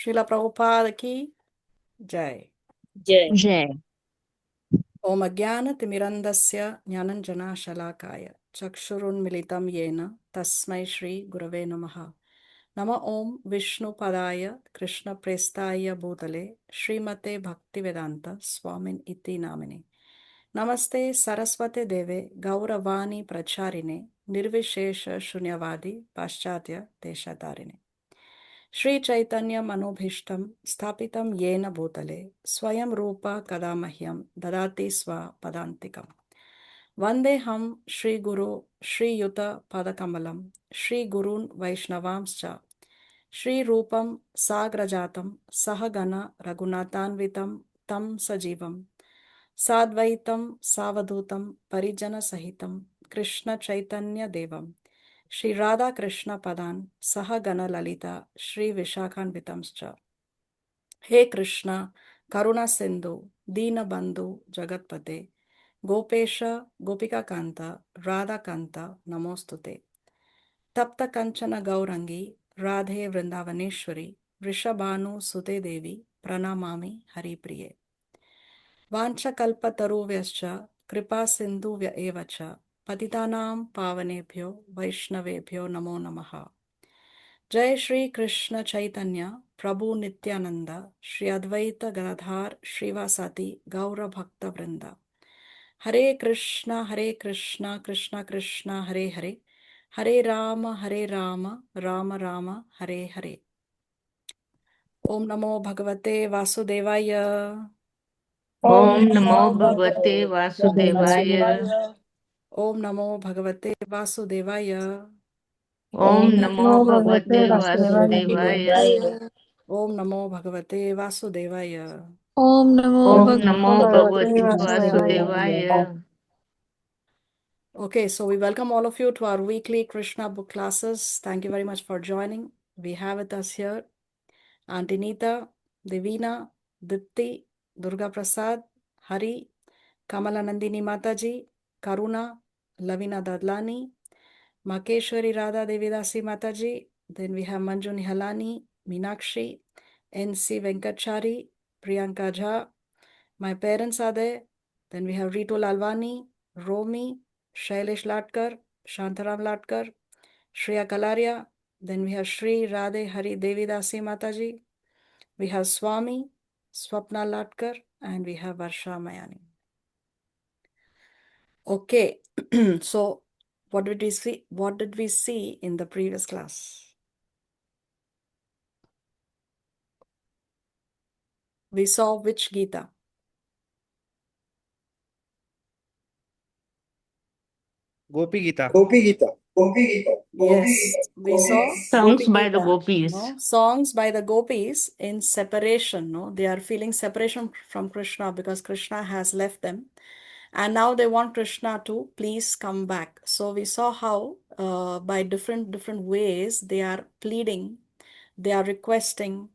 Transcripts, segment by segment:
Srila Prabhupada ki Jai. Jai. Om Ajnana Timirandasya Jnananjana Shalakaya Chakshurun Militam Yena Tasmai Shri Gurave Namaha. Nama Om Vishnu Padaya Krishna Prestaya Bhutale Srimate Bhaktivedanta Swamin Iti Namine. Namaste Saraswate Deve Gauravani Pracharine Nirvishesha Shunyavadi Paschatya Deshatarine. Shri Chaitanya Manobhishtam Sthapitam Yena Bhutale Swayam Rupa Kadamahyam Dadati Swa Padantikam Vandeham Shri Guru Shri Yuta Padakamalam Shri Gurun Vaishnavamscha Shri Rupam Sagrajatam Sahagana Raghunathanvitam Tam Sajivam Sadvaitam Savadutam Parijana Sahitam Krishna Chaitanya Devam Shri Radha Krishna Padan Sahagana Lalita Shri Vishakhanvitamscha. He Krishna Karuna Sindhu Dina Bandhu Jagatpate Gopesha Gopika Kanta Radha Kanta Namostute Tapta Kanchana Gaurangi Radhe Vrindavaneshwari Vrishabhanu Sute Devi Pranamami Hari Priye Vancha Kalpa Taruvyascha Kripa Sindhuvya Evacha Patitanam Pavanebhyo Vaishnavebhyo Namo Namaha. Jai Shri Krishna Chaitanya Prabhu Nityananda Shri Advaita Gadadhar Shrivasati Gaura Bhakta Vrinda. Hare Krishna Krishna Krishna Hare Hare Hare Rama Rama Rama Hare Hare. Om Namo Bhagavate Vasudevaya. Om Namo Bhagavate Vasudevaya. Om Namo Bhagavate Vasudevaya. Om Namo Bhagavate Vasudevaya. Om Namo Bhagavate Vasudevaya. Om Namo Bhagavate Vasudevaya. Okay, so we welcome all of you to our weekly Krishna book classes. Thank you very much for joining. We have with us here Auntie Nita, Devina, Dipti, Durga Prasad, Hari, Kamalanandini Mataji, Karuna, Lavina Dadlani, Makeshwari Radha Devidasi Mataji. Then we have Manju Nihalani, Meenakshi, N.C. Venkachari, Priyanka Jha. My parents are there. Then we have Ritu Lalwani, Romi, Shailesh Latkar, Shantaram Latkar, Shreya Kalaria. Then we have Shri Radhe Hari Devidasi Mataji. We have Swami, Swapna Latkar, and we have Varsha Mayani. Okay, so what did we see in the previous class? We saw which Gita? Gopi Gita. Yes, we saw Songs Gopi by the Gita, Gopis. no? Songs by the Gopis in separation. No, they are feeling separation from Krishna because Krishna has left them, And now they want Krishna to please come back. So we saw how by different ways they are pleading, they are requesting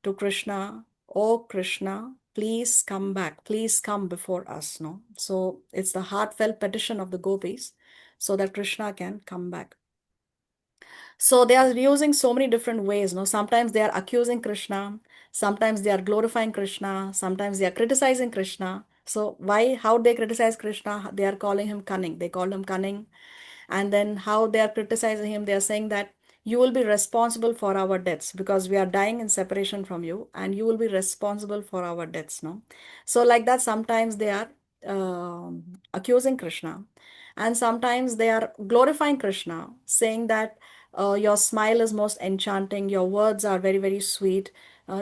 to Krishna, "Oh Krishna, please come back, please come before us." No, so it's the heartfelt petition of the gopis so that Krishna can come back. So they are using so many different ways. No, sometimes they are accusing Krishna, sometimes they are glorifying Krishna, sometimes they are criticizing Krishna. So why, how they criticize Krishna? They are calling him cunning. They call him cunning. And then how they are criticizing him, they are saying that you will be responsible for our deaths because we are dying in separation from you, and you will be responsible for our deaths. No, so like that, sometimes they are accusing Krishna, and sometimes they are glorifying Krishna, saying that your smile is most enchanting, your words are very, very sweet,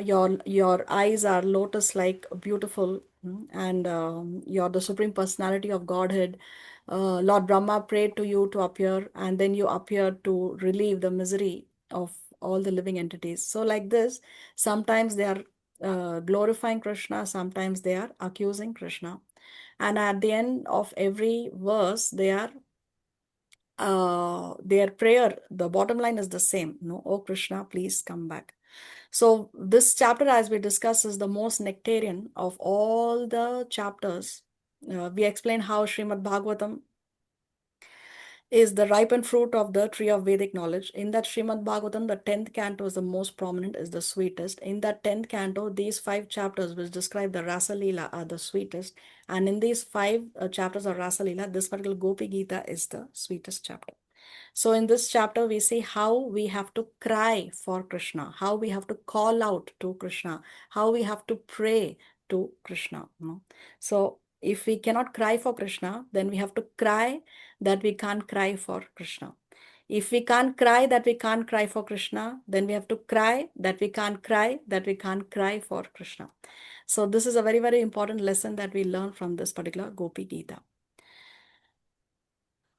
your eyes are lotus like beautiful, and you're the supreme personality of Godhead. Lord Brahma prayed to you to appear, and then you appear to relieve the misery of all the living entities. So like this, sometimes they are glorifying Krishna, sometimes they are accusing Krishna, and at the end of every verse they are their prayer, the bottom line is the same. No, "Oh Krishna, please come back." So this chapter, as we discussed, is the most nectarian of all the chapters. We explain how Srimad Bhagavatam is the ripened fruit of the tree of Vedic knowledge. In that Srimad Bhagavatam, the 10th canto is the most prominent, is the sweetest. In that 10th canto, these 5 chapters which describe the Rasa Leela are the sweetest. And in these 5 chapters of Rasa Leela, this particular Gopi Gita is the sweetest chapter. So in this chapter, we see how we have to cry for Krishna, how we have to call out to Krishna, how we have to pray to Krishna. No? So if we cannot cry for Krishna, then we have to cry that we can't cry for Krishna. If we can't cry that we can't cry for Krishna, then we have to cry that we can't cry that we can't cry for Krishna. So this is a very, very important lesson that we learn from this particular Gopi Gita.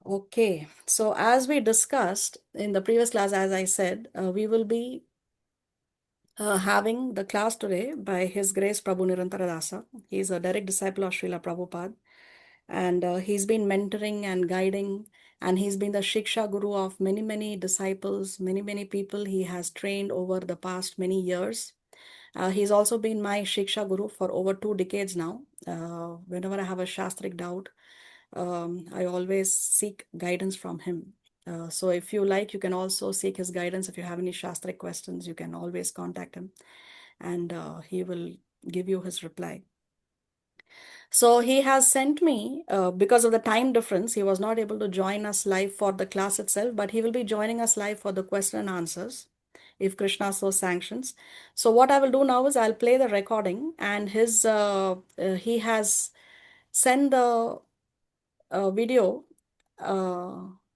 Okay, so as we discussed in the previous class, as I said, we will be having the class today by His Grace Prabhu Nirantara Dasa. He is a direct disciple of Srila Prabhupada, and he's been mentoring and guiding, and he's been the Shiksha Guru of many, many disciples, many, many people he has trained over the past many years. He's also been my Shiksha Guru for over 2 decades now. Whenever I have a Shastric doubt, I always seek guidance from him. So if you like, you can also seek his guidance. If you have any Shastric questions, you can always contact him, and he will give you his reply. So he has sent me, because of the time difference, he was not able to join us live for the class itself, but he will be joining us live for the question and answers, if Krishna so sanctions. So what I will do now is I'll play the recording, and he has sent the video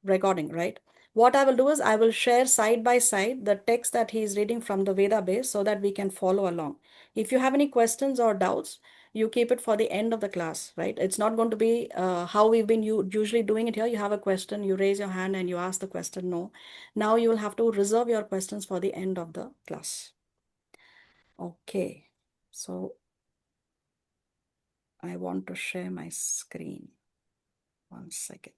recording, right? What I will do is I will share side by side the text that he is reading from the Veda base so that we can follow along. If you have any questions or doubts, you keep it for the end of the class, right? It's not going to be how we've been usually doing it here. You have a question, you raise your hand and you ask the question. No, now you will have to reserve your questions for the end of the class. Okay, so I want to share my screen. 1 second.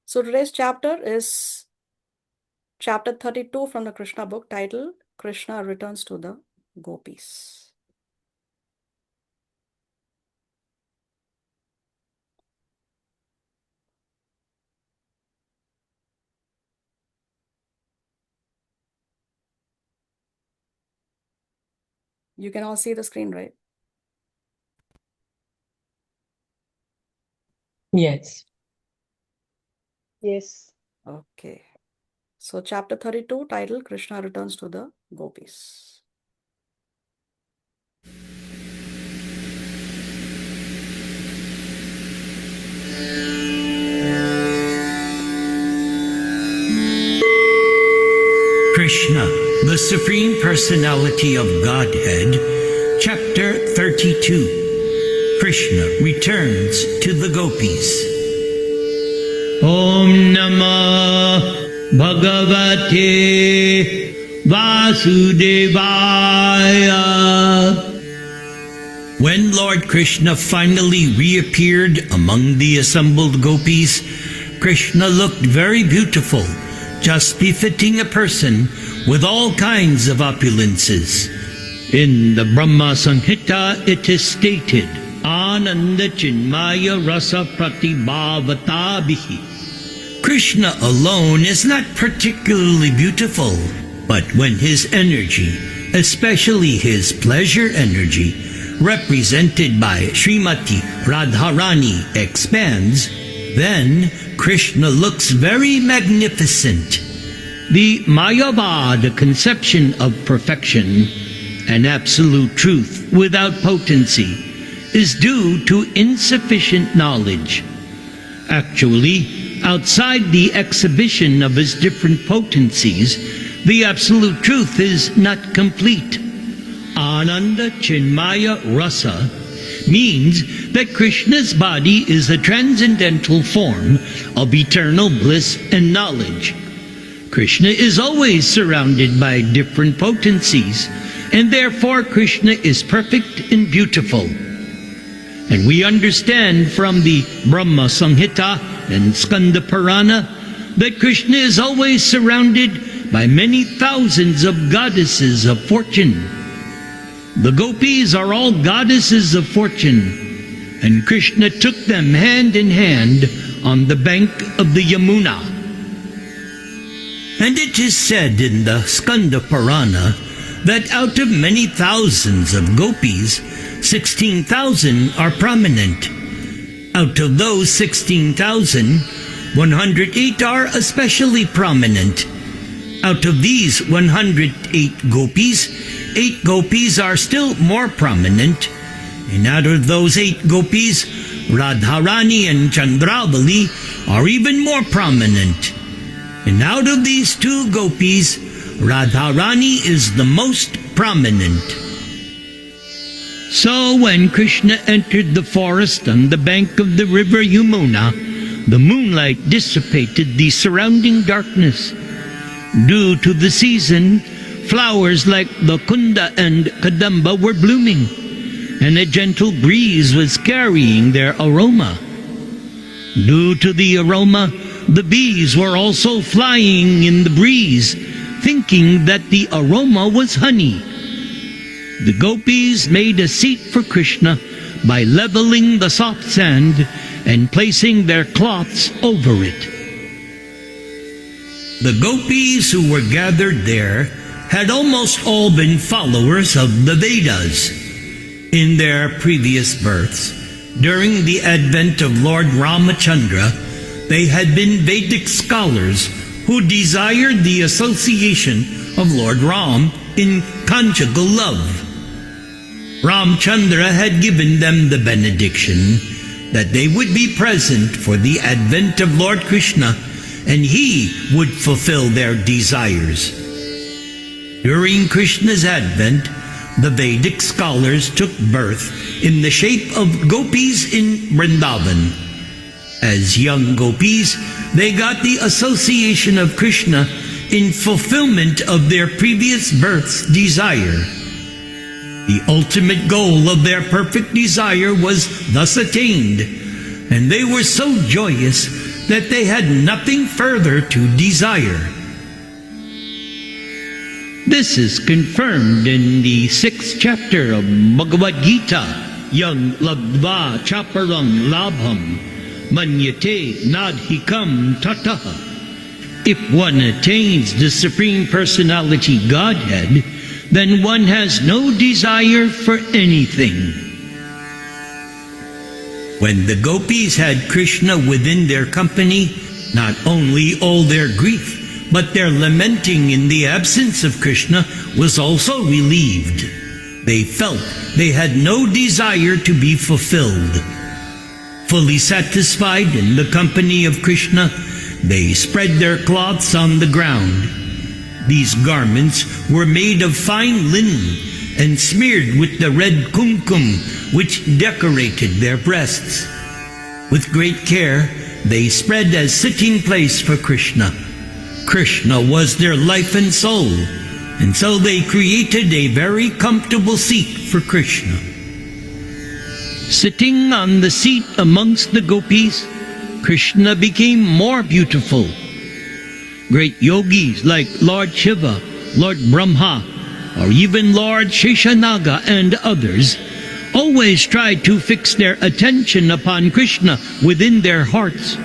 So today's chapter is chapter 32 from the Kṛṣṇa book, titled Kṛṣṇa Returns to the Gopīs. You can all see the screen, right? Yes. Yes. Okay. So chapter 32, titled Kṛṣṇa Returns to the Gopīs. Krishna The Supreme Personality of Godhead, Chapter 32. Krishna returns to the Gopis. Om Namah Bhagavate Vasudevaya. When Lord Krishna finally reappeared among the assembled Gopis, Krishna looked very beautiful, just befitting a person with all kinds of opulences. In the Brahma Samhita it is stated, Ananda Chinmaya Rasa Pratibhavatabihi. Krishna alone is not particularly beautiful, but when his energy, especially his pleasure energy, represented by Srimati Radharani, expands, then Krishna looks very magnificent. The Mayavada conception of perfection, an absolute truth without potency, is due to insufficient knowledge. Actually, outside the exhibition of his different potencies, the absolute truth is not complete. Ananda Chinmaya Rasa means that Krishna's body is a transcendental form of eternal bliss and knowledge. Krishna is always surrounded by different potencies, and therefore Krishna is perfect and beautiful. And we understand from the Brahma Samhita and Skanda Purana that Krishna is always surrounded by many thousands of goddesses of fortune. The Gopis are all goddesses of fortune, and Krishna took them hand in hand on the bank of the Yamuna. And it is said in the Skanda Purana that out of many thousands of Gopis, 16,000 are prominent. Out of those 16,000, 108 are especially prominent. Out of these 108 Gopis, 8 Gopis are still more prominent. And out of those 8 Gopis, Radharani and Chandravali are even more prominent. And out of these 2 Gopis, Radharani is the most prominent. So when Krishna entered the forest on the bank of the river Yamuna, the moonlight dissipated the surrounding darkness. Due to the season, flowers like the Kunda and Kadamba were blooming, and a gentle breeze was carrying their aroma. Due to the aroma, the bees were also flying in the breeze, thinking that the aroma was honey. The Gopis made a seat for Krishna by leveling the soft sand and placing their cloths over it. The Gopis who were gathered there had almost all been followers of the Vedas. In their previous births, during the advent of Lord Ramachandra, they had been Vedic scholars who desired the association of Lord Ram in conjugal love. Ramchandra had given them the benediction that they would be present for the advent of Lord Krishna, and he would fulfill their desires. During Krishna's advent, the Vedic scholars took birth in the shape of Gopis in Vrindavan. As young Gopis, they got the association of Krishna in fulfillment of their previous birth's desire. The ultimate goal of their perfect desire was thus attained, and they were so joyous that they had nothing further to desire. This is confirmed in the 6th chapter of Bhagavad Gita, Yang Labdva Chaparang Labham Manyate Nadhikam Tataha. If one attains the Supreme Personality Godhead, then one has no desire for anything. When the Gopis had Krishna within their company, not only all their grief, but their lamenting in the absence of Krishna was also relieved. They felt they had no desire to be fulfilled. Fully satisfied in the company of Krishna, they spread their cloths on the ground. These garments were made of fine linen and smeared with the red kumkum which decorated their breasts. With great care, they spread a sitting place for Kṛṣṇa. Kṛṣṇa was their life and soul, and so they created a very comfortable seat for Kṛṣṇa. Sitting on the seat amongst the gopis, Kṛṣṇa became more beautiful. Great yogis like Lord Shiva, Lord Brahma, or even Lord Sheshanaga and others always tried to fix their attention upon Kṛṣṇa within their hearts.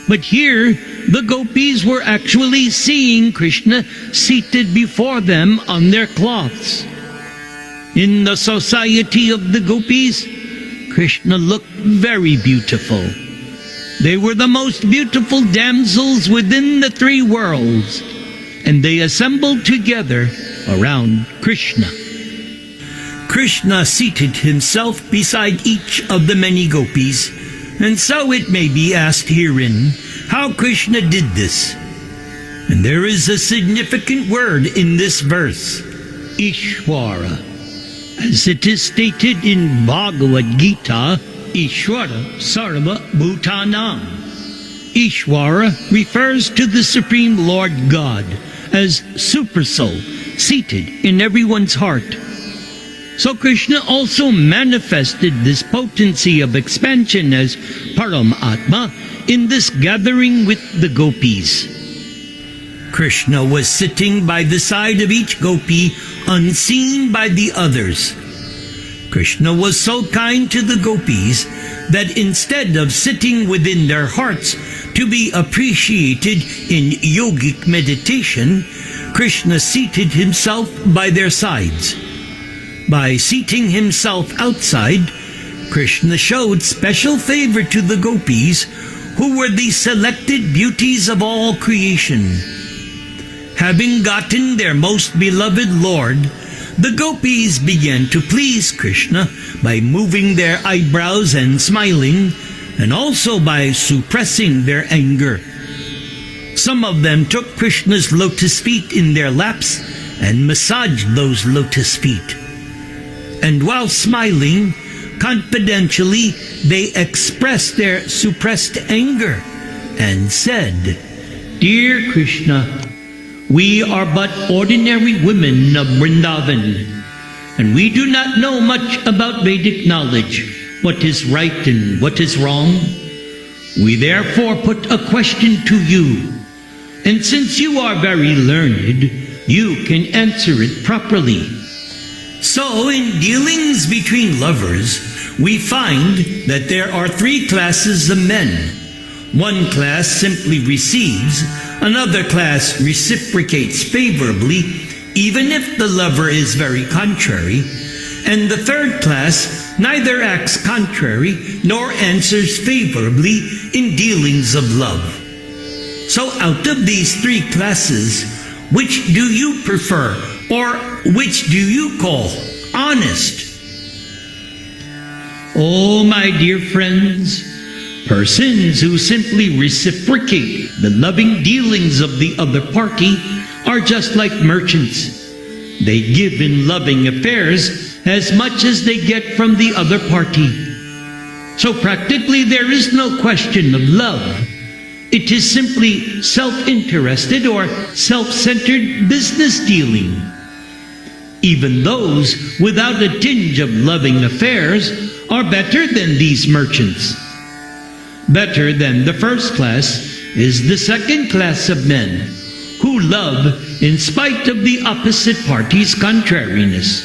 But here, the gopis were actually seeing Kṛṣṇa seated before them on their cloths. In the society of the gopis, Kṛṣṇa looked very beautiful. They were the most beautiful damsels within the three worlds, and they assembled together around Kṛṣṇa. Kṛṣṇa seated himself beside each of the many gopis, and so it may be asked herein how Kṛṣṇa did this. And there is a significant word in this verse, Ishvara. As it is stated in Bhagavad Gita, Ishvara Sarva Bhutanam. Ishvara refers to the Supreme Lord God as Supersoul, seated in everyone's heart. So Kṛṣṇa also manifested this potency of expansion as Paramatma in this gathering with the gopis. Kṛṣṇa was sitting by the side of each gopi, unseen by the others. Kṛṣṇa was so kind to the gopis that instead of sitting within their hearts to be appreciated in yogic meditation, Kṛṣṇa seated himself by their sides. By seating himself outside, Kṛṣṇa showed special favor to the gopis, who were the selected beauties of all creation. Having gotten their most beloved Lord, the gopis began to please Kṛṣṇa by moving their eyebrows and smiling, and also by suppressing their anger. Some of them took Kṛṣṇa's lotus feet in their laps and massaged those lotus feet. And while smiling, confidentially, they expressed their suppressed anger and said, "Dear Kṛṣṇa, we are but ordinary women of Vrindavan, and we do not know much about Vedic knowledge, what is right and what is wrong. We therefore put a question to you, and since you are very learned, you can answer it properly." So, in dealings between lovers, we find that there are three classes of men. One class simply receives, another class reciprocates favorably, even if the lover is very contrary, and the third class neither acts contrary nor answers favorably in dealings of love. So out of these three classes, which do you prefer, or which do you call honest? Oh, my dear friends, persons who simply reciprocate the loving dealings of the other party are just like merchants. They give in loving affairs as much as they get from the other party. So practically there is no question of love. It is simply self-interested or self-centered business dealing. Even those without a tinge of loving affairs are better than these merchants. Better than the first class is the second class of men, who love in spite of the opposite party's contrariness.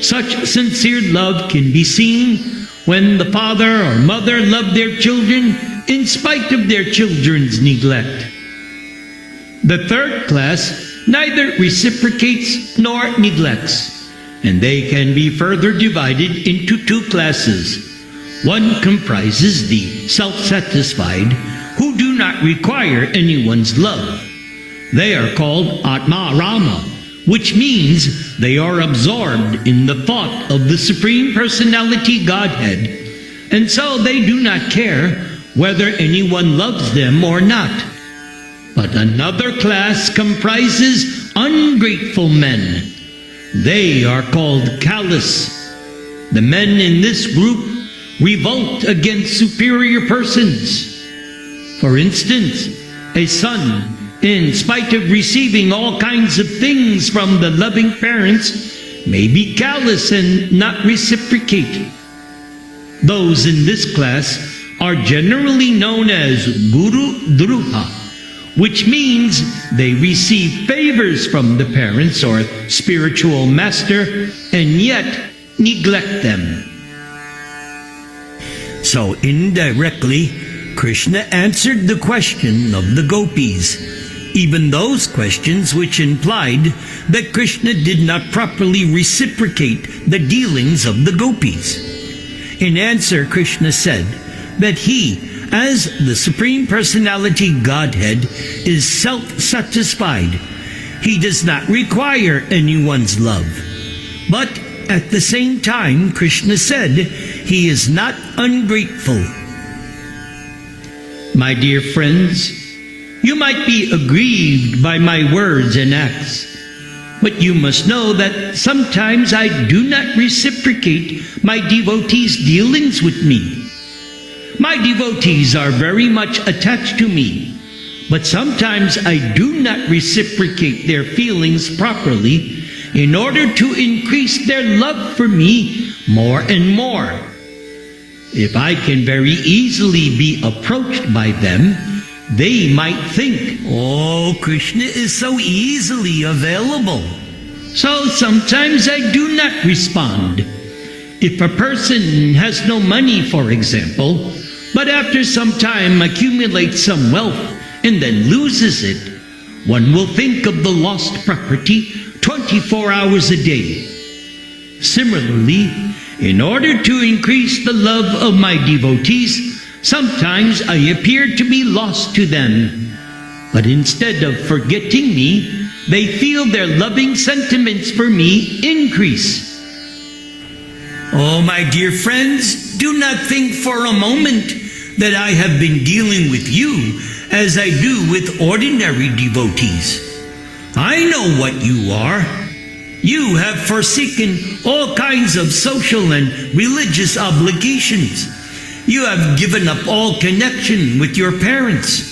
Such sincere love can be seen when the father or mother love their children in spite of their children's neglect. The third class neither reciprocates nor neglects, and they can be further divided into two classes. One comprises the self-satisfied, who do not require anyone's love. They are called Atma Rama, which means they are absorbed in the thought of the Supreme Personality Godhead, and so they do not care whether anyone loves them or not. But another class comprises ungrateful men. They are called callous. The men in this group revolt against superior persons. For instance, a son, in spite of receiving all kinds of things from the loving parents, may be callous and not reciprocate. Those in this class are generally known as Guru Druha, which means they receive favors from the parents or spiritual master and yet neglect them. So indirectly, Krishna answered the question of the Gopis, even those questions which implied that Krishna did not properly reciprocate the dealings of the Gopis. In answer, Krishna said that he, as the Supreme Personality Godhead, is self-satisfied. He does not require anyone's love. But at the same time, Krishna said he is not ungrateful. My dear friends, you might be aggrieved by my words and acts, but you must know that sometimes I do not reciprocate my devotees' dealings with me. My devotees are very much attached to me, but sometimes I do not reciprocate their feelings properly in order to increase their love for me more and more. If I can very easily be approached by them, they might think, "Oh, Krishna is so easily available." So sometimes I do not respond. If a person has no money, for example, but after some time accumulates some wealth and then loses it, one will think of the lost property 24 hours a day. Similarly, in order to increase the love of my devotees, sometimes I appear to be lost to them. But instead of forgetting me, they feel their loving sentiments for me increase. Oh, my dear friends, do not think for a moment that I have been dealing with you as I do with ordinary devotees. I know what you are. You have forsaken all kinds of social and religious obligations. You have given up all connection with your parents.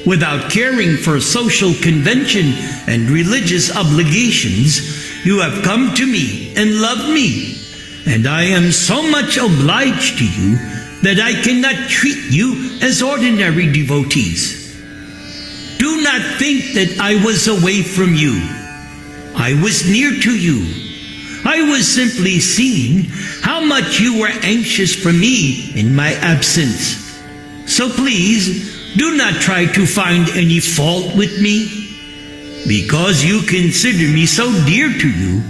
Without caring for social convention and religious obligations, you have come to me and loved me. And I am so much obliged to you that I cannot treat you as ordinary devotees. Do not think that I was away from you. I was near to you. I was simply seeing how much you were anxious for me in my absence. So please, do not try to find any fault with me. Because you consider me so dear to you,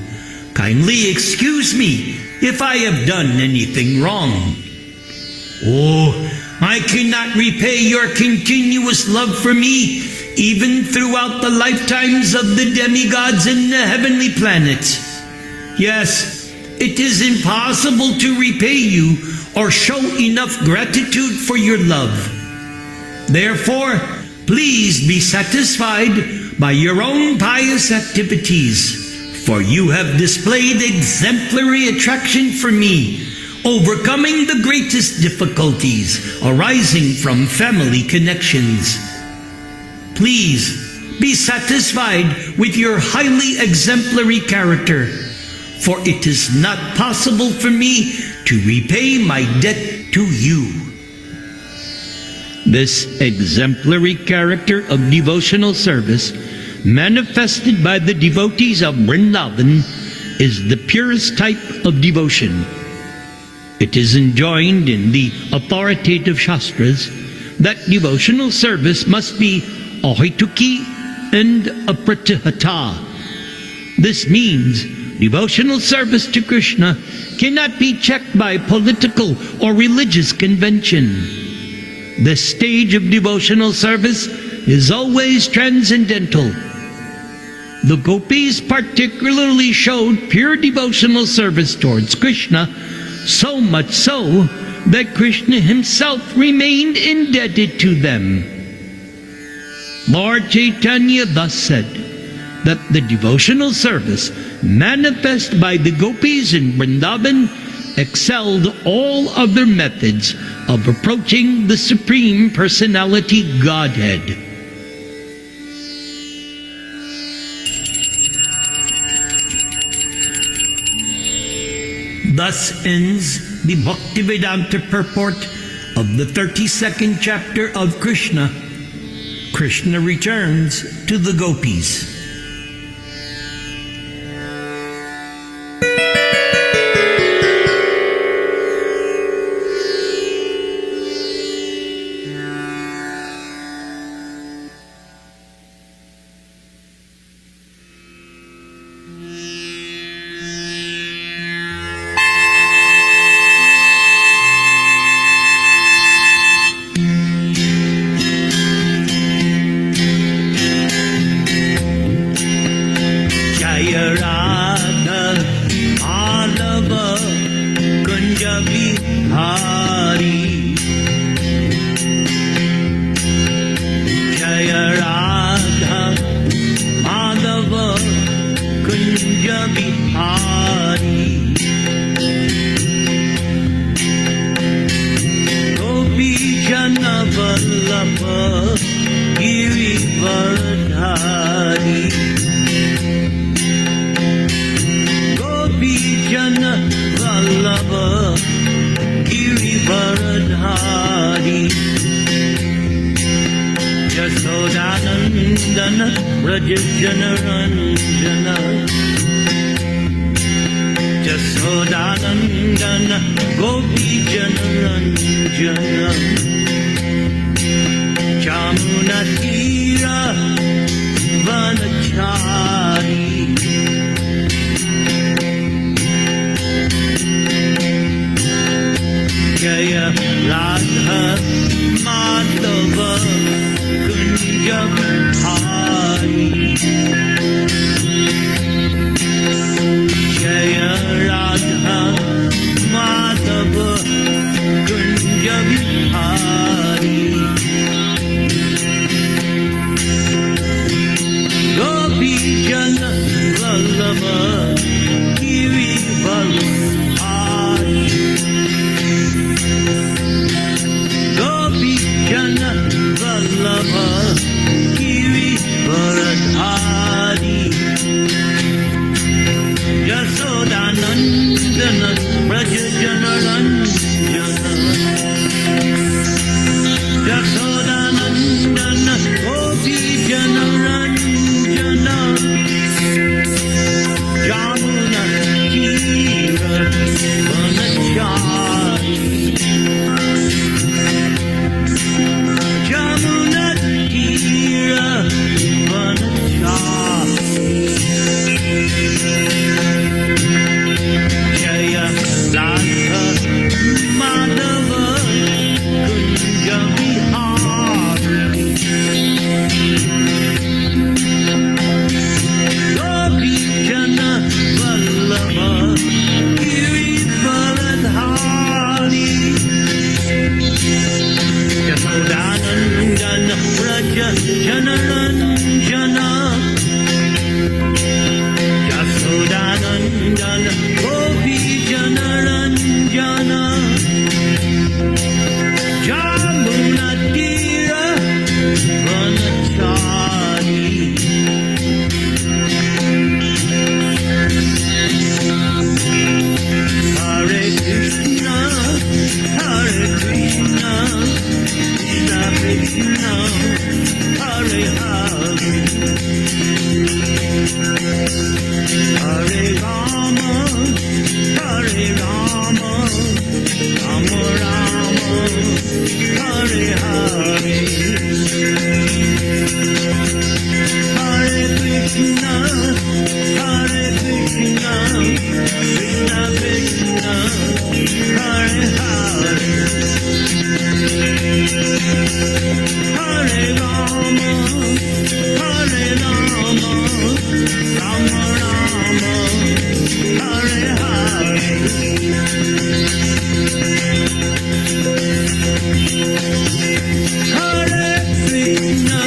kindly excuse me if I have done anything wrong. Oh, I cannot repay your continuous love for me, even throughout the lifetimes of the demigods and the heavenly planets. Yes, it is impossible to repay you or show enough gratitude for your love. Therefore, please be satisfied by your own pious activities, for you have displayed exemplary attraction for me, overcoming the greatest difficulties arising from family connections. Please be satisfied with your highly exemplary character, for it is not possible for me to repay my debt to you. This exemplary character of devotional service, manifested by the devotees of Vrindavan, is the purest type of devotion. It is enjoined in the authoritative Shastras that devotional service must be ahituki and apratihata. This means devotional service to Krishna cannot be checked by political or religious convention. This stage of devotional service is always transcendental. The Gopis particularly showed pure devotional service towards Krishna, so much so that Krishna himself remained indebted to them. Lord Chaitanya thus said that the devotional service manifest by the Gopis in Vrindavan excelled all other methods of approaching the Supreme Personality Godhead. Thus ends the Bhaktivedanta purport of the 32nd chapter of Kṛṣṇa. Kṛṣṇa returns to the Gopis. Jasodanandana Gopi Janaranjana Chamunatira Vanachari Jaya Radha Madhava Kunjabhari Jaya Radha Madhava Kunjabhari Gopi Jana Vallabha Giri Vallabhari Gopi Jana Vallabha Giri Vallabhari Jasodanandana Braja Janaranjana Jasodanandana Gopi Janaranjana Jamuna Tira Vanachari Jamuna Tira Vanachari Jaya Radha Madhava Kunjabhari Gopi Jana Vallabha Giri Valadhari Jasodanandana Braja Janaranjana Jasodanandana Gopi Janaranjana Jamunatira Vanachari Hare Krishna Hare Krishna Krishna Krishna Hare Hare Hare Rama Hare Rama Rama Rama Hare Hare Hare Krishna Hare Krishna Krishna Krishna Hare Hare Hare Rama Hare Rama Rama Rama Hare Hare Hare Krishna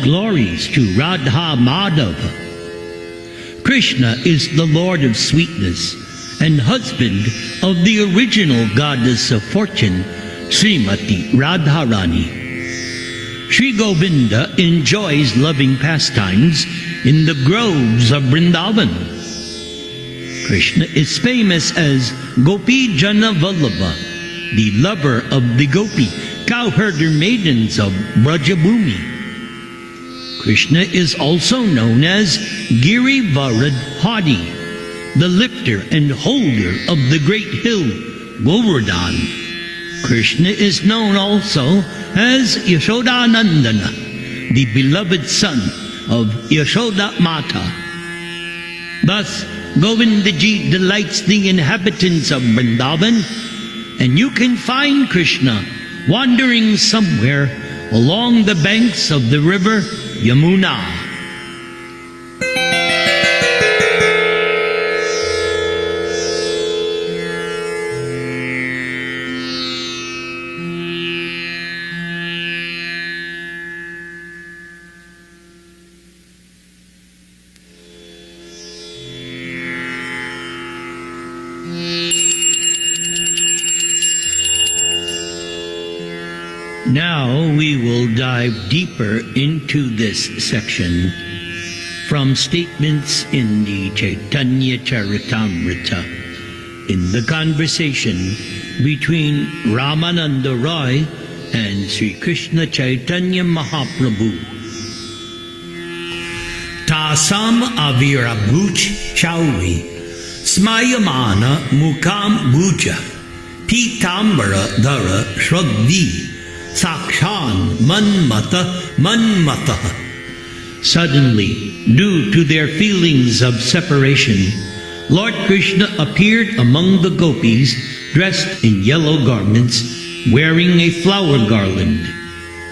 glories to Radha Madhava. Krishna is the Lord of sweetness and husband of the original goddess of fortune, Srimati Radharani. Sri Govinda enjoys loving pastimes in the groves of Vrindavan. Krishna is famous as Gopi Jana Vallabha, the lover of the Gopi, cowherder maidens of Brajabhumi. Krishna is also known as Giri Varadhari, the lifter and holder of the great hill Govardhan. Krishna is known also as Yashodanandana, the beloved son of Yashoda Mata. Thus, Govindaji delights the inhabitants of Vrindavan, and you can find Krishna wandering somewhere along the banks of the river Yamuna. Now we will dive deeper into this section from statements in the Chaitanya Charitamrita in the conversation between Ramananda Roy and Sri Krishna Chaitanya Mahaprabhu. Tasam avirabhuch chauri smayamana mukam bhuja pitambara dhara shragvi Sakshan manmata. Suddenly, due to their feelings of separation, Lord Krishna appeared among the gopis dressed in yellow garments, wearing a flower garland.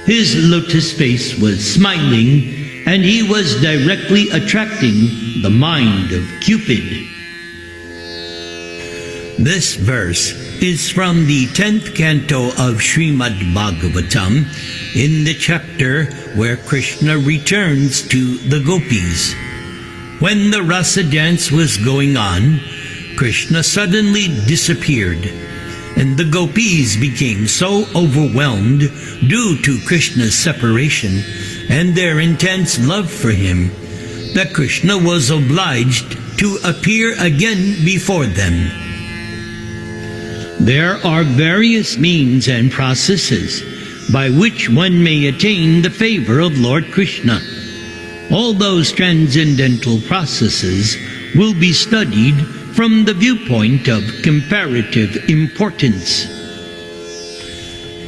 His lotus face was smiling, and he was directly attracting the mind of Cupid. This verse is from the 10th canto of Srimad Bhagavatam, in the chapter where Krishna returns to the gopis. When the rasa dance was going on, Krishna suddenly disappeared, and the gopis became so overwhelmed due to Krishna's separation and their intense love for him that Krishna was obliged to appear again before them. There are various means and processes by which one may attain the favor of Lord Krishna. All those transcendental processes will be studied from the viewpoint of comparative importance.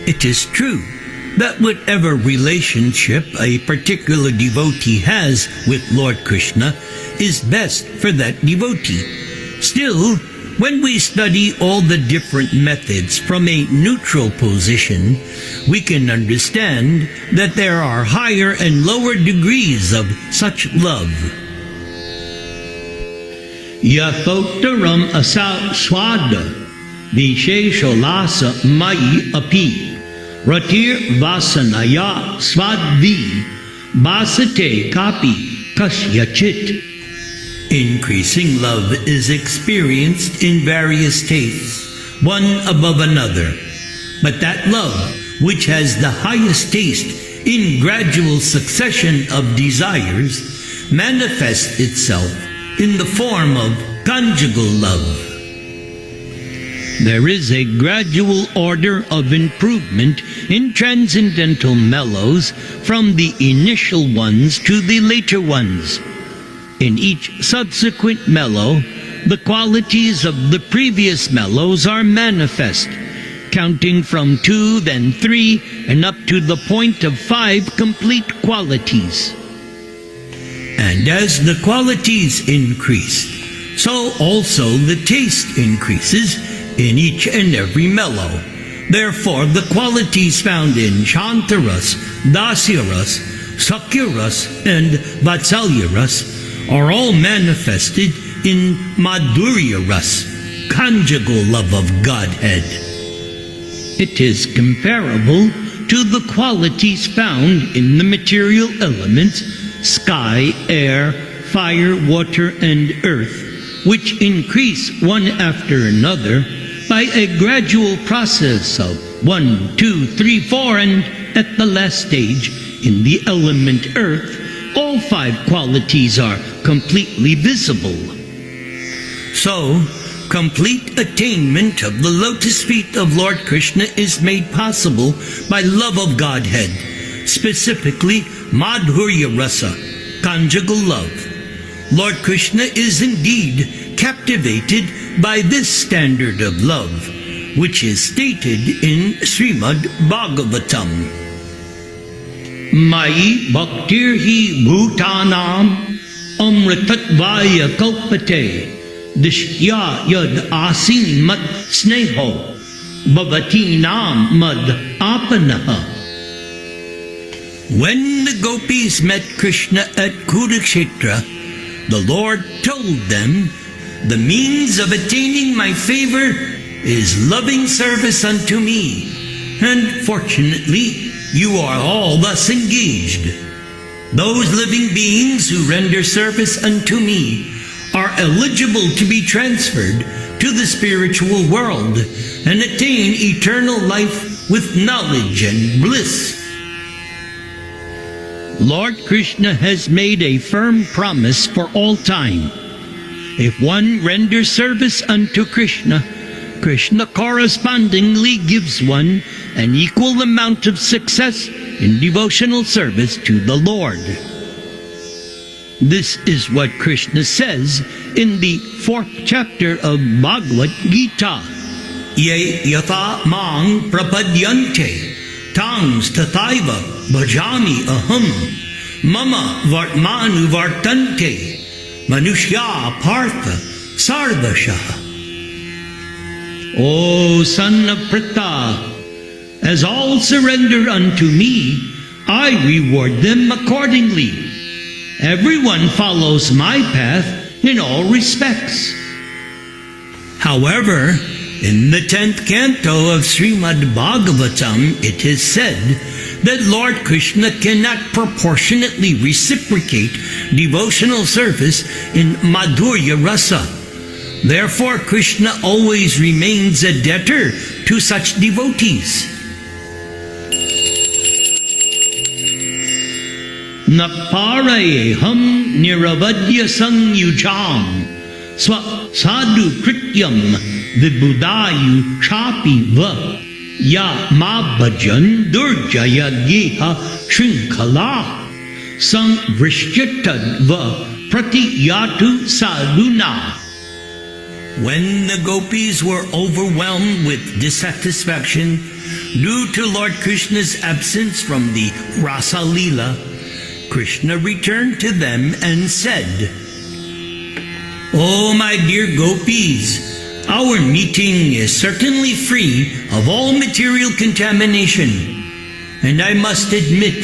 It is true that whatever relationship a particular devotee has with Lord Krishna is best for that devotee. Still, when we study all the different methods from a neutral position, we can understand that there are higher and lower degrees of such love. Yathottaram asa swada vishesholasa mai api ratir vasanaya swadvi basate kapi kasyachit. Increasing love is experienced in various tastes, one above another. But that love, which has the highest taste in gradual succession of desires, manifests itself in the form of conjugal love. There is a gradual order of improvement in transcendental mellows from the initial ones to the later ones. In each subsequent mellow, the qualities of the previous mellows are manifest, counting from 2, then 3, and up to the point of 5 complete qualities. And as the qualities increase, so also the taste increases in each and every mellow. Therefore, the qualities found in Shantaras, Dasyaras, Sakyaras, and Vatsalyaras are all manifested in Madhurya Ras, conjugal love of Godhead. It is comparable to the qualities found in the material elements, sky, air, fire, water, and earth, which increase one after another by a gradual process of 1, 2, 3, 4, and at the last stage, in the element earth, all 5 qualities are completely visible. So, complete attainment of the lotus feet of Lord Krishna is made possible by love of Godhead, specifically Madhurya Rasa, conjugal love. Lord Krishna is indeed captivated by this standard of love, which is stated in Srimad Bhagavatam. Mai bhaktir hi bhutanam amritatvaya kalpate dishya yad asin mat sneho bhavati nam mad apanaha. When the Gopis met Krishna at Kurukshetra, the Lord told them, "The means of attaining my favor is loving service unto me, and fortunately you are all thus engaged. Those living beings who render service unto me are eligible to be transferred to the spiritual world and attain eternal life with knowledge and bliss." Lord Krishna has made a firm promise for all time. If one renders service unto Krishna, Krishna correspondingly gives one an equal amount of success in devotional service to the Lord. This is what Krishna says in the 4th chapter of Bhagavad Gita. Ye yatha mang prapadyante tangs tathaiva bhajami aham mama vartmanu vartante manushya partha sarvashaha. O son of Pritha, as all surrender unto me, I reward them accordingly. Everyone follows my path in all respects. However, in the 10th canto of Srimad Bhagavatam, it is said that Lord Krishna cannot proportionately reciprocate devotional service in Madhurya Rasa. Therefore, Krishna always remains a debtor to such devotees. Naparayeham niravadya sangyujam swa sadhu krityam vibudayu chapi va ya ma bhajan durjaya geha shrinkala samvrishyatad va pratiyatu sadhuna. When the Gopis were overwhelmed with dissatisfaction due to Lord Krishna's absence from the Rasa Leela, Krishna returned to them and said, "O my dear Gopis, our meeting is certainly free of all material contamination, and I must admit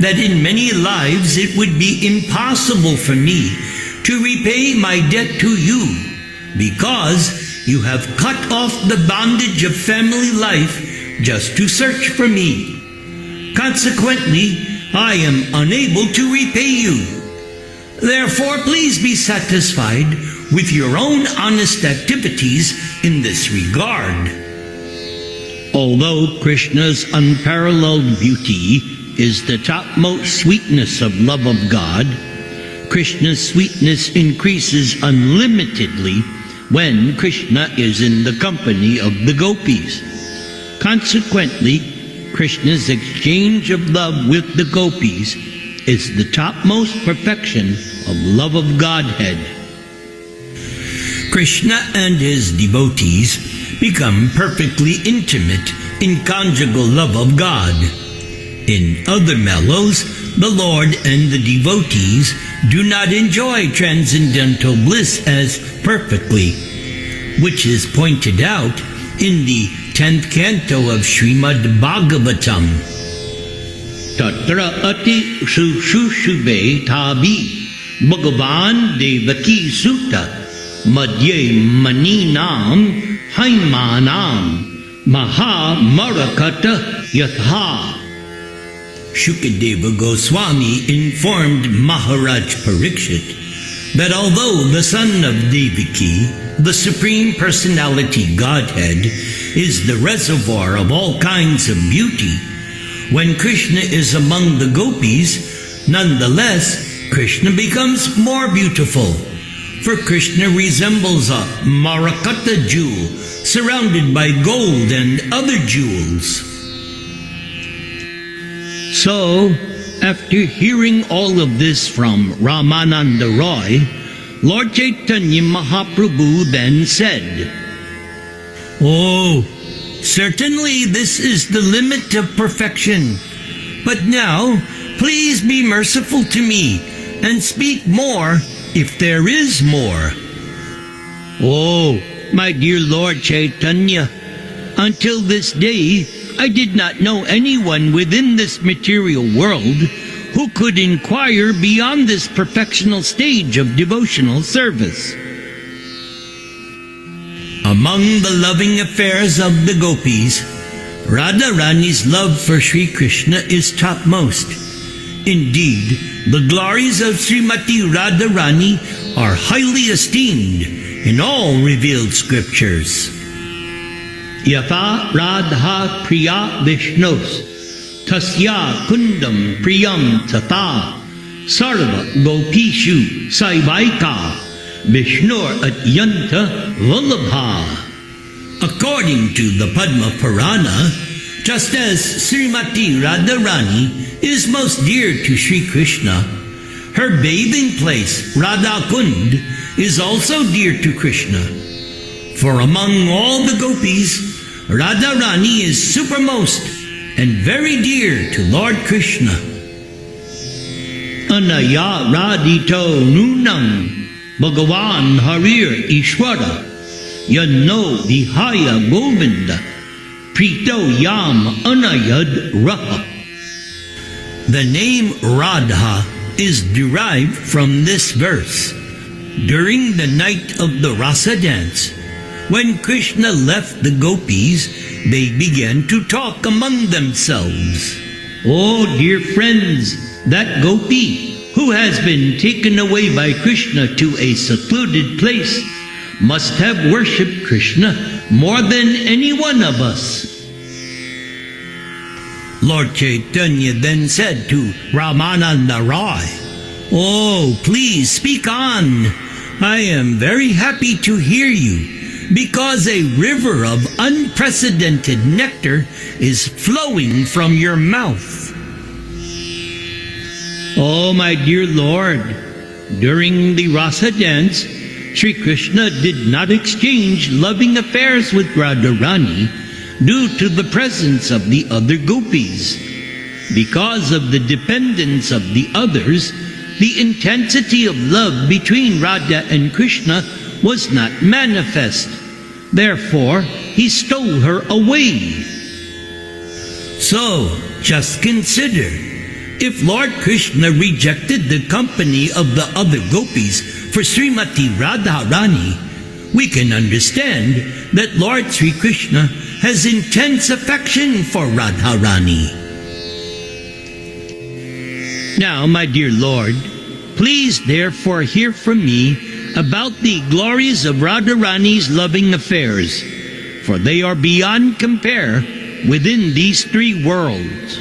that in many lives it would be impossible for me to repay my debt to you, because you have cut off the bondage of family life just to search for me. Consequently, I am unable to repay you. Therefore, please be satisfied with your own honest activities in this regard." Although Krishna's unparalleled beauty is the topmost sweetness of love of God, Krishna's sweetness increases unlimitedly when Krishna is in the company of the Gopis. Consequently, Krishna's exchange of love with the Gopis is the topmost perfection of love of Godhead. Krishna and his devotees become perfectly intimate in conjugal love of God. In other mellows, the Lord and the devotees do not enjoy transcendental bliss as perfectly, which is pointed out in the 10th canto of Srimad Bhagavatam. Tatra ati sushushube tabi Bhagavan Devaki Sutta madhye maninam haimanam maha marakata yatha Shukadeva Goswami informed Maharaj Parikshit that although the son of Devaki, the Supreme Personality Godhead, is the reservoir of all kinds of beauty, when Krishna is among the gopis, nonetheless, Krishna becomes more beautiful, for Krishna resembles a Marakata jewel surrounded by gold and other jewels. So, after hearing all of this from Ramananda Roy, Lord Chaitanya Mahaprabhu then said, "Oh, certainly this is the limit of perfection. But now, please be merciful to me and speak more if there is more." "Oh, my dear Lord Chaitanya, until this day, I did not know anyone within this material world who could inquire beyond this perfectional stage of devotional service." Among the loving affairs of the gopis, Radharani's love for Sri Krishna is topmost. Indeed, the glories of Srimati Radharani are highly esteemed in all revealed scriptures. Yatha Radha Priya Vishnos Tasya Kundam Priyam Tata Sarva Gopishu Saivaika Vishnur Atyanta Vallabha. According to the Padma Purana, just as Srimati Radharani is most dear to Sri Krishna, her bathing place, Radha Kund, is also dear to Krishna. For among all the gopis, Radharani is supermost and very dear to Lord Krishna. Anaya Radhito Nunam Bhagavan Harir Ishwara Yanno Vihaya Govinda Prito Yam Anayad Raha. The name Radha is derived from this verse. During the night of the Rasa dance, when Krishna left the gopis, they began to talk among themselves. "Oh, dear friends, that gopi who has been taken away by Krishna to a secluded place must have worshipped Krishna more than any one of us." Lord Chaitanya then said to Ramananda Roy, "Oh, please speak on. I am very happy to hear you, because a river of unprecedented nectar is flowing from your mouth." "Oh, my dear Lord, during the Rasa dance, Sri Krishna did not exchange loving affairs with Radharani due to the presence of the other gopis. Because of the dependence of the others, the intensity of love between Radha and Krishna was not manifest. Therefore, he stole her away." So, just consider, if Lord Krishna rejected the company of the other gopis for Srimati Radharani, we can understand that Lord Sri Krishna has intense affection for Radharani. Now, my dear Lord, please therefore hear from me about the glories of Radharani's loving affairs, for they are beyond compare within these three worlds.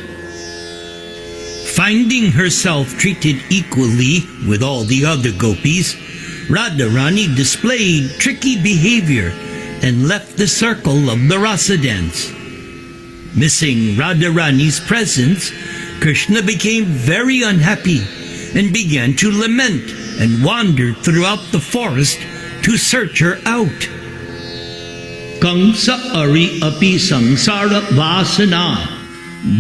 Finding herself treated equally with all the other gopis, Radharani displayed tricky behavior and left the circle of the Rasa dance. Missing Radharani's presence, Krishna became very unhappy and began to lament and wandered throughout the forest to search her out. Kṛṣṇa ari api sangsara vasana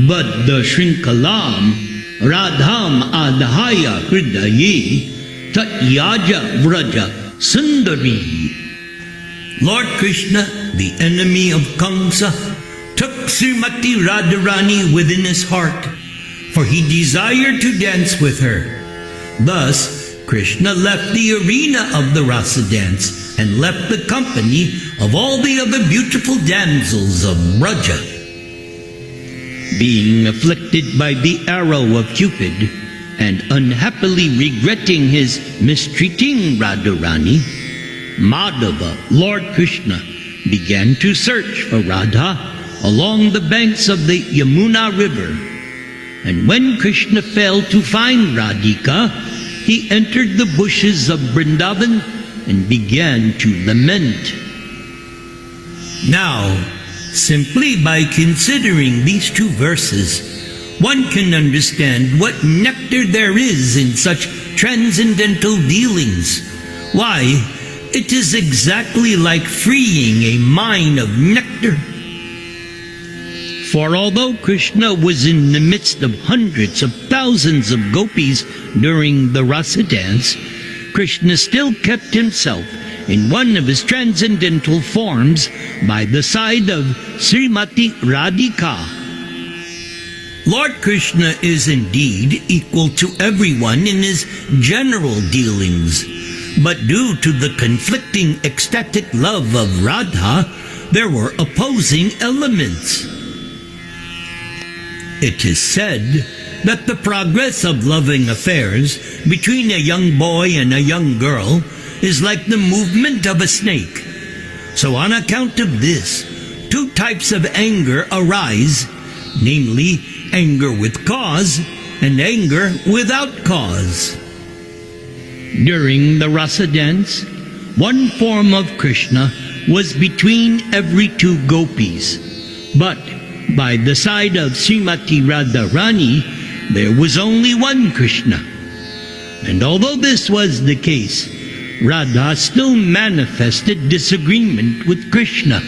baddha shrinkalam radham adhaya hridaye tatyaja vraja sundari. Lord Krishna, the enemy of Kṛṣṇa, took Srimati Radharani within his heart, for he desired to dance with her. Thus, Krishna left the arena of the Rasa dance and left the company of all the other beautiful damsels of Braja. Being afflicted by the arrow of Cupid, and unhappily regretting his mistreating Radharani, Madhava, Lord Krishna, began to search for Radha along the banks of the Yamuna river. And when Krishna failed to find Radhika, he entered the bushes of Vrindavan and began to lament. Now, simply by considering these two verses, one can understand what nectar there is in such transcendental dealings. Why, it is exactly like freeing a mine of nectar. For although Krishna was in the midst of hundreds of thousands of gopis during the rasa dance, Krishna still kept himself in one of his transcendental forms by the side of Srimati Radhika. Lord Krishna is indeed equal to everyone in his general dealings, but due to the conflicting ecstatic love of Radha, there were opposing elements. It is said that the progress of loving affairs between a young boy and a young girl is like the movement of a snake. So on account of this, two types of anger arise, namely anger with cause and anger without cause. During the rasa dance, one form of Krishna was between every two gopis, but by the side of Srimati Radharani, there was only one Krishna. And although this was the case, Radha still manifested disagreement with Krishna.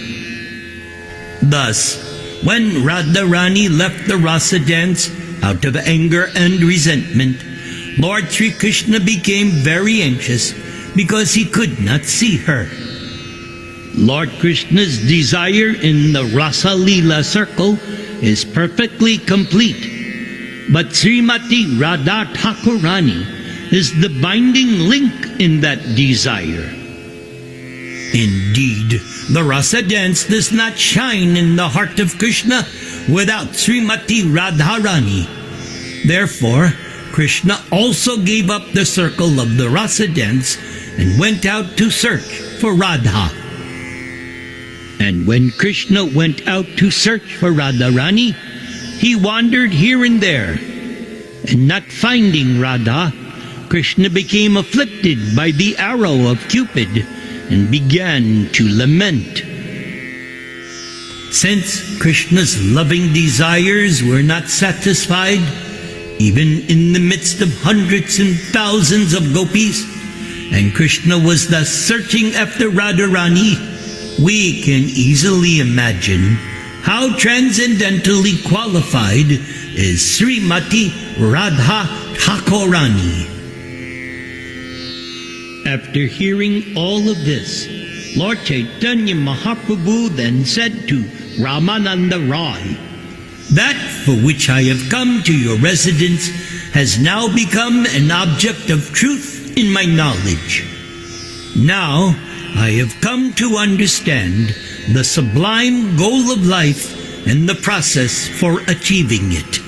Thus, when Radharani left the rasa dance out of anger and resentment, Lord Sri Krishna became very anxious because he could not see her. Lord Krishna's desire in the Rasa Leela circle is perfectly complete, but Srimati Radha Thakurani is the binding link in that desire. Indeed, the rasa dance does not shine in the heart of Krishna without Srimati Radharani. Therefore, Krishna also gave up the circle of the rasa dance and went out to search for Radha. And when Krishna went out to search for Radharani, he wandered here and there, and not finding Radha, Krishna became afflicted by the arrow of Cupid and began to lament. Since Krishna's loving desires were not satisfied, even in the midst of hundreds and thousands of gopis, and Krishna was thus searching after Radharani, we can easily imagine how transcendentally qualified is Srimati Radha Thakurani. After hearing all of this, Lord Chaitanya Mahaprabhu then said to Ramananda Rai, "That for which I have come to your residence has now become an object of truth in my knowledge. Now I have come to understand the sublime goal of life and the process for achieving it."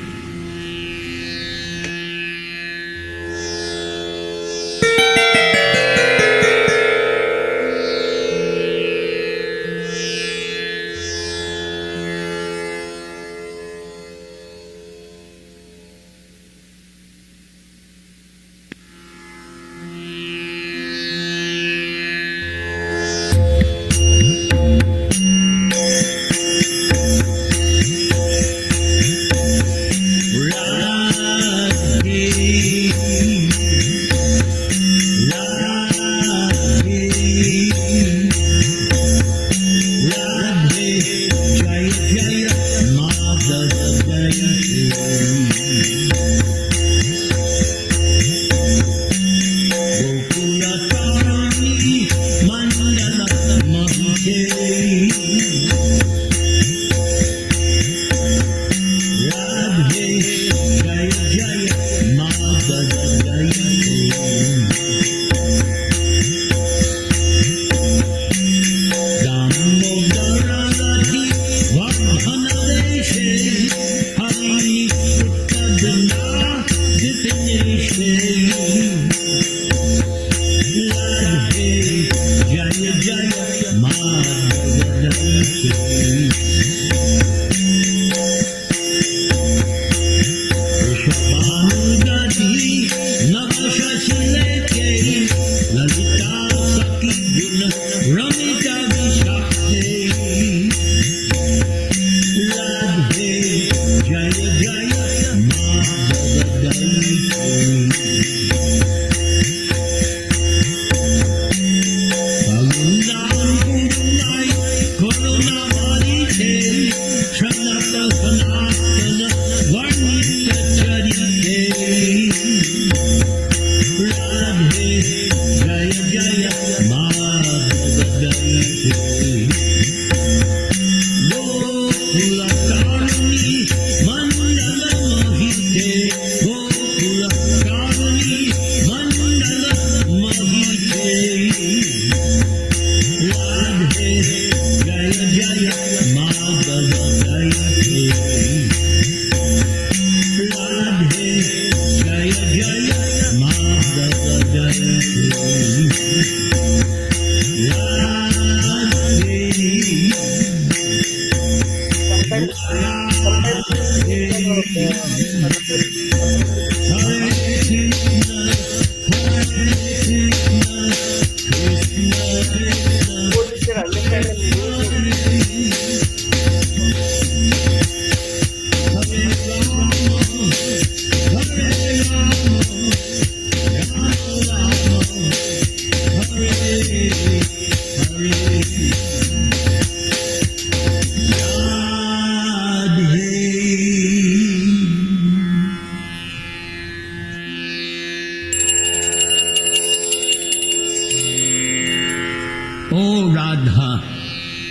O Radha,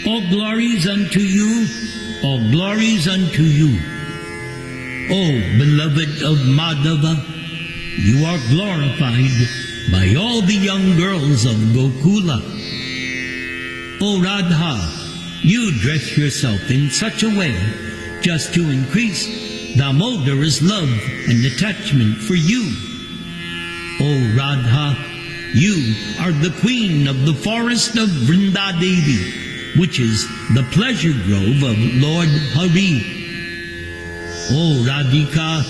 all glories unto you, all glories unto you. O beloved of Madhava, you are glorified by all the young girls of Gokula. O Radha, you dress yourself in such a way just to increase Damodar's love and attachment for you. O Radha, you are the queen of the forest of Vrindadevi, which is the pleasure grove of Lord Hari. O Radhika,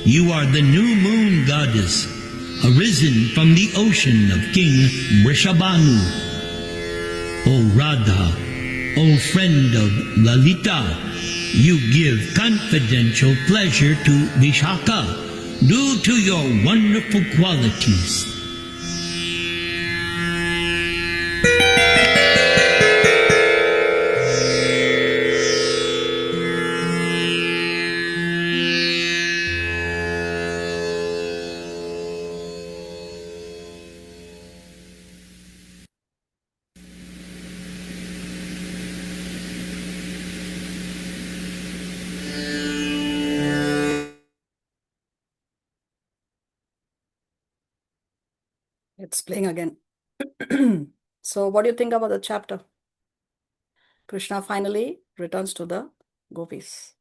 you are the new moon goddess, arisen from the ocean of King Vrishabhanu. O Radha, O friend of Lalita, you give confidential pleasure to Vishaka due to your wonderful qualities. It's playing again. So what do you think about the chapter? Krishna finally returns to the Gopis.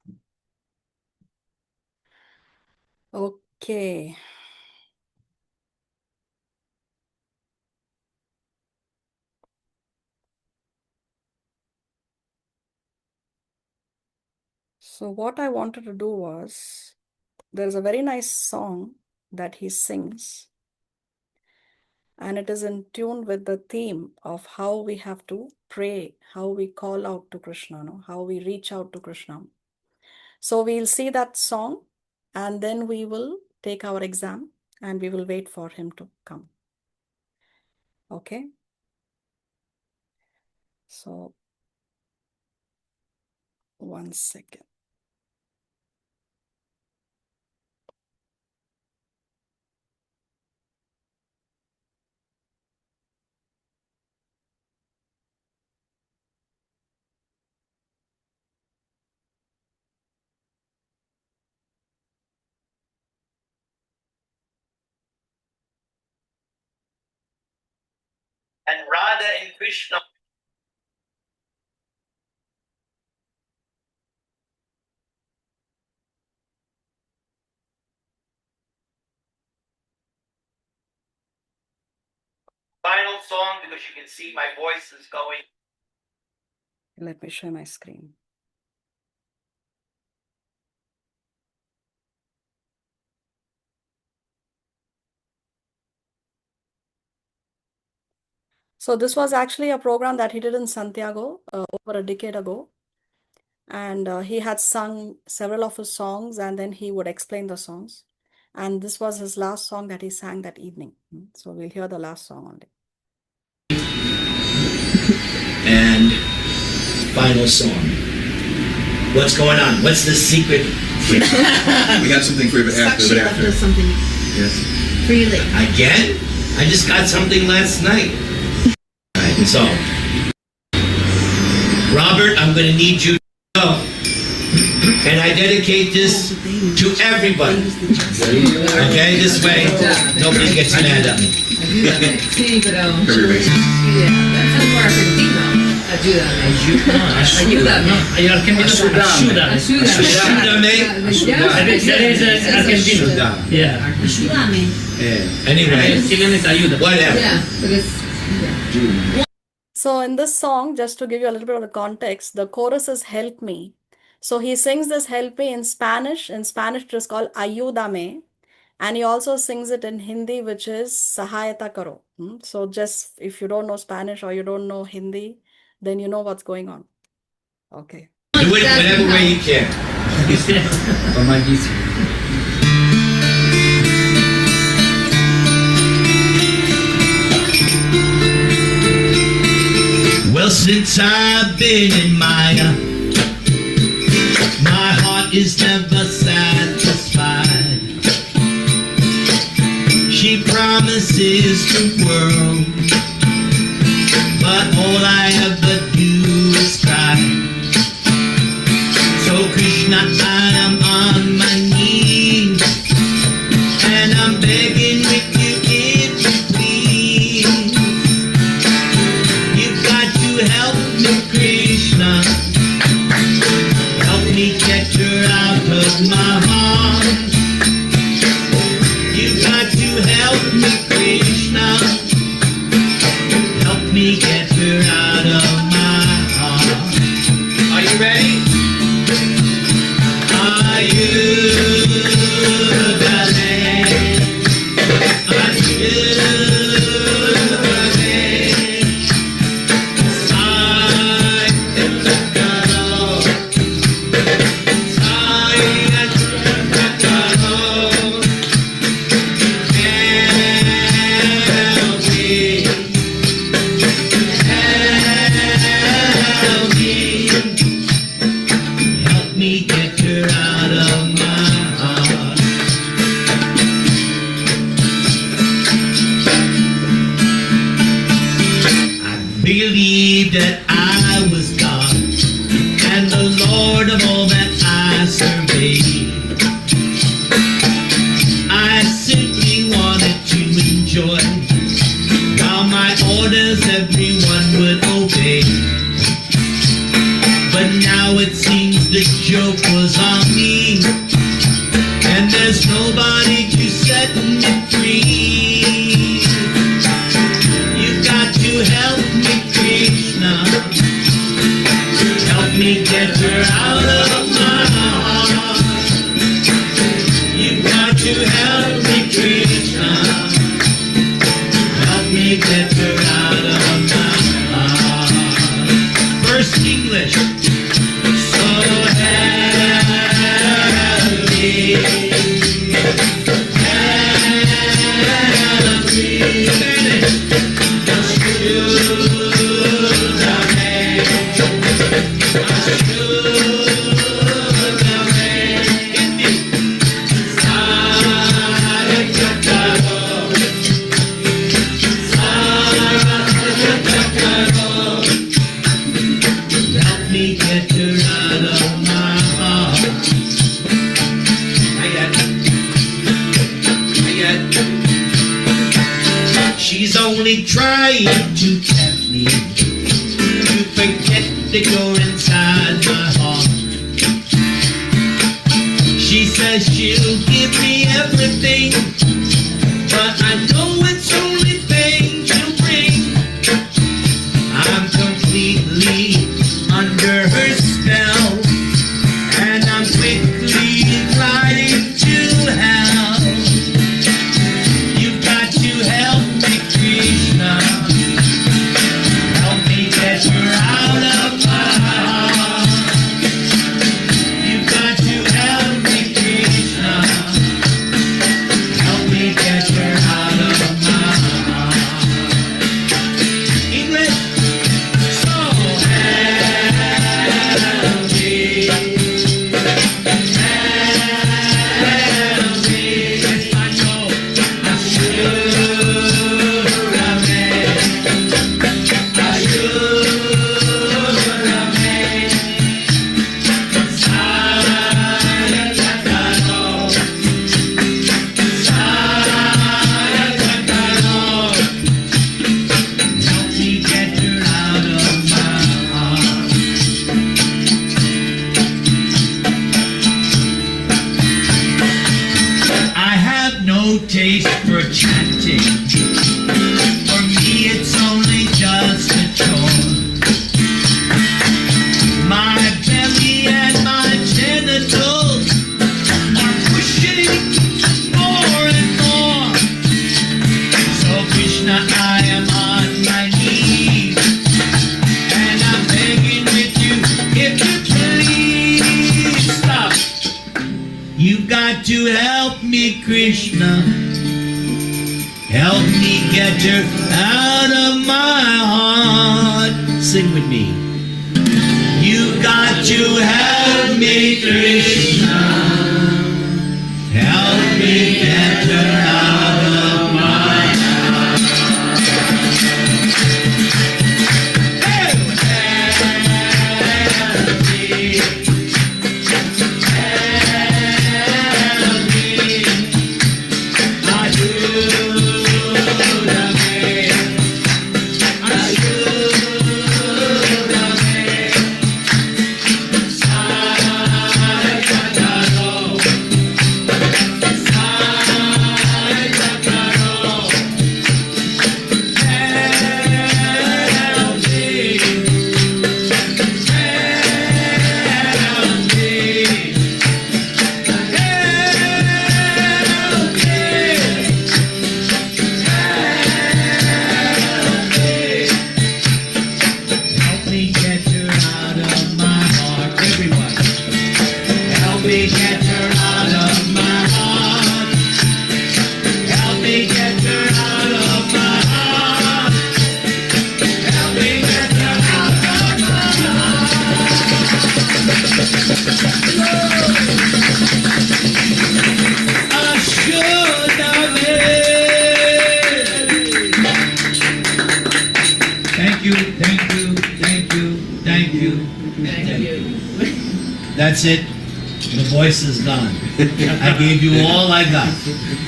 Okay. So what I wanted to do was, there's a very nice song that he sings, and it is in tune with the theme of how we have to pray, how we call out to Krishna, no? How we reach out to Krishna. So we'll see that song, and then we will take our exam, and we will wait for him to come. Okay? So, 1 second. And Radha and Krishna. title song because you can see my voice is going. Let me share my screen. So this was actually a program that he did in Santiago over a decade ago. And he had sung several of his songs, and then he would explain the songs. And this was his last song that he sang that evening. So we'll hear the last song only. And final song. What's going on? What's the secret? We got something for you after. Sakshi left us something. Yes. Freely. Again? I just got something last night. All right, so Robert, I'm going to need you to go. And I dedicate this to everybody. Okay, this way nobody gets mad at me. Sí, pero... Cover your bases. That's more argentino. Ayúdame. Ayúdame. Ayúdame. That is argentino. Yeah. Ayúdame. Anyway, whatever. Yeah, but it's... So in this song, just to give you a little bit of the context, the chorus is "Help Me." So he sings this "Help Me" in Spanish. In Spanish, it is called "Ayúdame." And he also sings it in Hindi, which is "Sahayata Karo." So just if you don't know Spanish or you don't know Hindi, then you know what's going on. Okay. Do it whatever way you can. Well, since I've been in Maya, my heart is never satisfied. She promises the world, but all I ever do is cry. So Krishna, I am on my knees, and I'm begging with you if you please. You've got to help me, Krishna. Help me get her out of my heart. You've got to help me, Krishna. Help me get her out of my heart. Are you ready? Are you believe that I was God and the Lord of all that I surveyed. I simply wanted to enjoy while my orders everyone would obey. But now it seems the joke was on me, and there's nobody to set me free. You've got to help me, Krishna. Help me get her out of my heart. You've got to help me, Krishna. Help me get her out of my heart. First English. So help me. Help me. She's only trying to tempt me to forget that you're inside my heart. She says she'll give me everything, but I know it's only pain she'll bring. taste for chanting. For me it's only just a chore. My belly and my genitals are pushing more and more. So Krishna, I am on my knees, and I'm begging with you, if you please stop. You got to help me, Krishna. Help me get her out of my heart. Sing with me. You got to help me, Krishna. Help me get her out of my heart. Help me. Help me. I do. That's it. The voice is gone. I gave you all I got.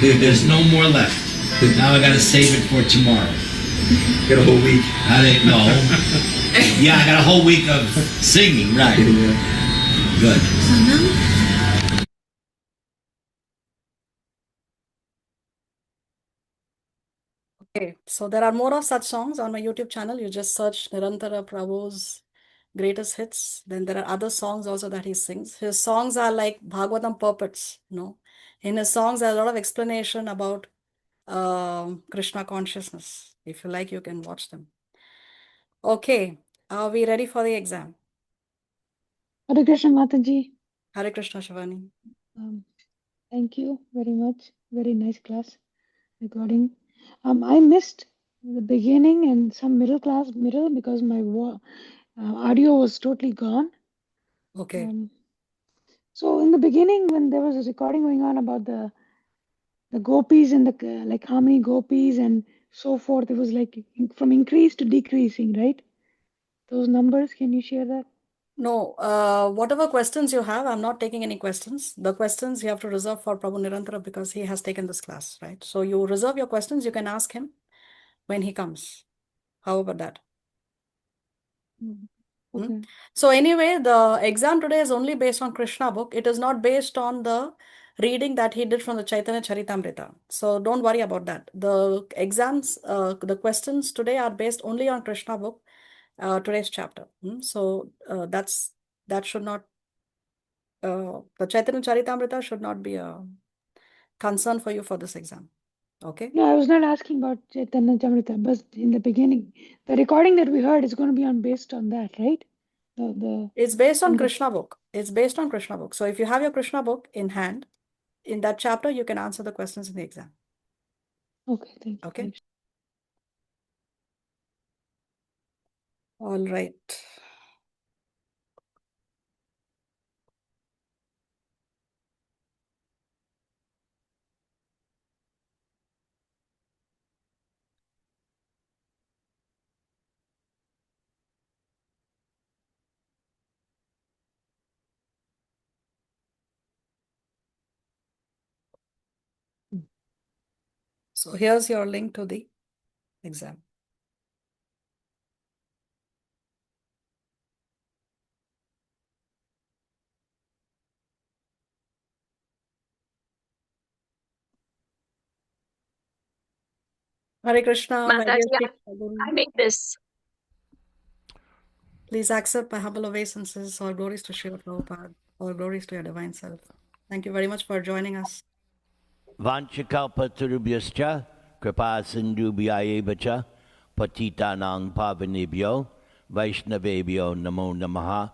There's no more left. Now I gotta save it for tomorrow. Got a whole week. I didn't know. Yeah, I got a whole week of singing, right? Good. Okay, so there are more of such songs on my YouTube channel. You just search Nirantara Prabhu's greatest hits. Then there are other songs also that he sings. His songs are like Bhagavatam puppets, you know. In his songs, there's a lot of explanation about Krishna consciousness. If you like, you can watch them. Okay, are we ready for the exam? Hare Krishna Mataji. Hare Krishna, Shivani. Thank you very much. Very nice class recording. I missed the beginning and some middle because my audio was totally gone. Okay. So in the beginning, when there was a recording going on about the gopis and the like how many gopis and so forth, it was like from increase to decreasing, right? Those numbers, can you share that? No, whatever questions you have, I'm not taking any questions. The questions you have to reserve for Prabhu Nirantara because he has taken this class, right? So you reserve your questions, you can ask him when he comes. How about that? Okay. So anyway, the exam today is only based on Krishna book. It is not based on the reading that he did from the Chaitanya Charitamrita. So don't worry about that. The exams, the questions today are based only on Krishna book, today's chapter. So that should not, the Chaitanya Charitamrita should not be a concern for you for this exam. Okay? No, I was not asking about Chaitanya Chamrita, but in the beginning, the recording that we heard is going to be based on that, right? It's based on Krishna book. It's based on Krishna book. So if you have your Krishna book in hand, in that chapter, you can answer the questions in the exam. Okay, thank you. Okay? Thanks. All right. So here's your link to the exam. Hare Krishna, my dear Mataji, Sri Guru. I make this. Please accept my humble obeisances. All glories to Srila Prabhupada. All glories to your divine self. Thank you very much for joining us. Vanchakalpatarubhyascha kripa sindhubhyayevacha patitanang pavanebhyo vaishnavebhyo namo namaha.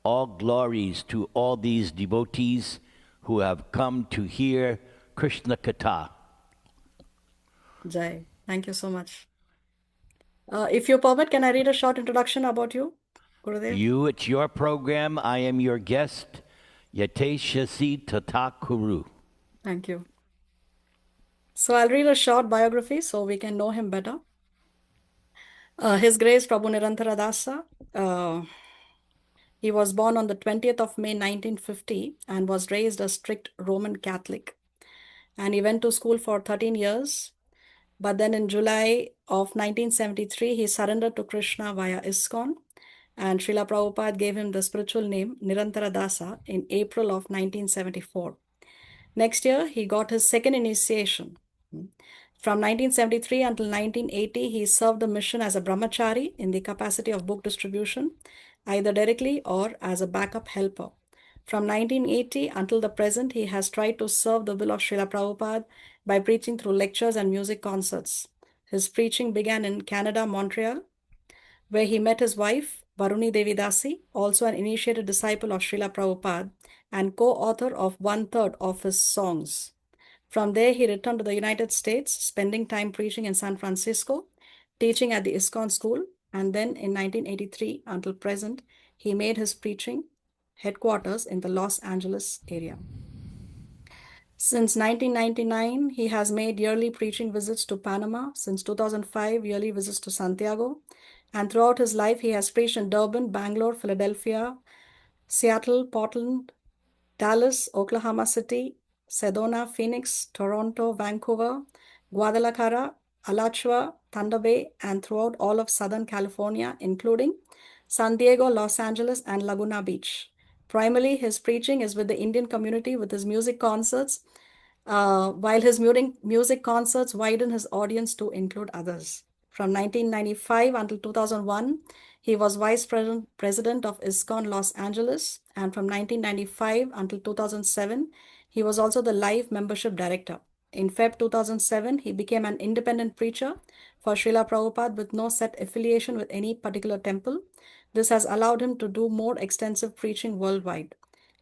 All glories to all these devotees who have come to hear Krishna Katha. Jai. Thank you so much. If you permit, can I read a short introduction about you, Gurudev? It's your program. I am your guest. Yateshasi Tata Kuru. Thank you. So I'll read a short biography so we can know him better. His Grace Prabhu Nirantara Dasa. He was born on the 20th of May 1950 and was raised a strict Roman Catholic. And he went to school for 13 years. But then in July of 1973, he surrendered to Krishna via ISKCON. And Srila Prabhupada gave him the spiritual name Nirantara Dasa in April of 1974. Next year, he got his second initiation. From 1973 until 1980, he served the mission as a brahmachari in the capacity of book distribution, either directly or as a backup helper. From 1980 until the present, he has tried to serve the will of Srila Prabhupada by preaching through lectures and music concerts. His preaching began in Canada, Montreal, where he met his wife, Varuni Devi Dasi, also an initiated disciple of Srila Prabhupada and co-author of 1/3 of his songs. From there, he returned to the United States, spending time preaching in San Francisco, teaching at the ISKCON school, and then in 1983 until present, he made his preaching headquarters in the Los Angeles area. Since 1999, he has made yearly preaching visits to Panama. Since 2005, yearly visits to Santiago. And throughout his life, he has preached in Durban, Bangalore, Philadelphia, Seattle, Portland, Dallas, Oklahoma City, Sedona, Phoenix, Toronto, Vancouver, Guadalajara, Alachua, Thunder Bay, and throughout all of Southern California, including San Diego, Los Angeles, and Laguna Beach. Primarily, his preaching is with the Indian community with his music concerts, while his music concerts widen his audience to include others. From 1995 until 2001, he was Vice President of ISKCON Los Angeles, and from 1995 until 2007, he was also the Live Membership Director. In Feb 2007, he became an independent preacher for Srila Prabhupada with no set affiliation with any particular temple. This has allowed him to do more extensive preaching worldwide.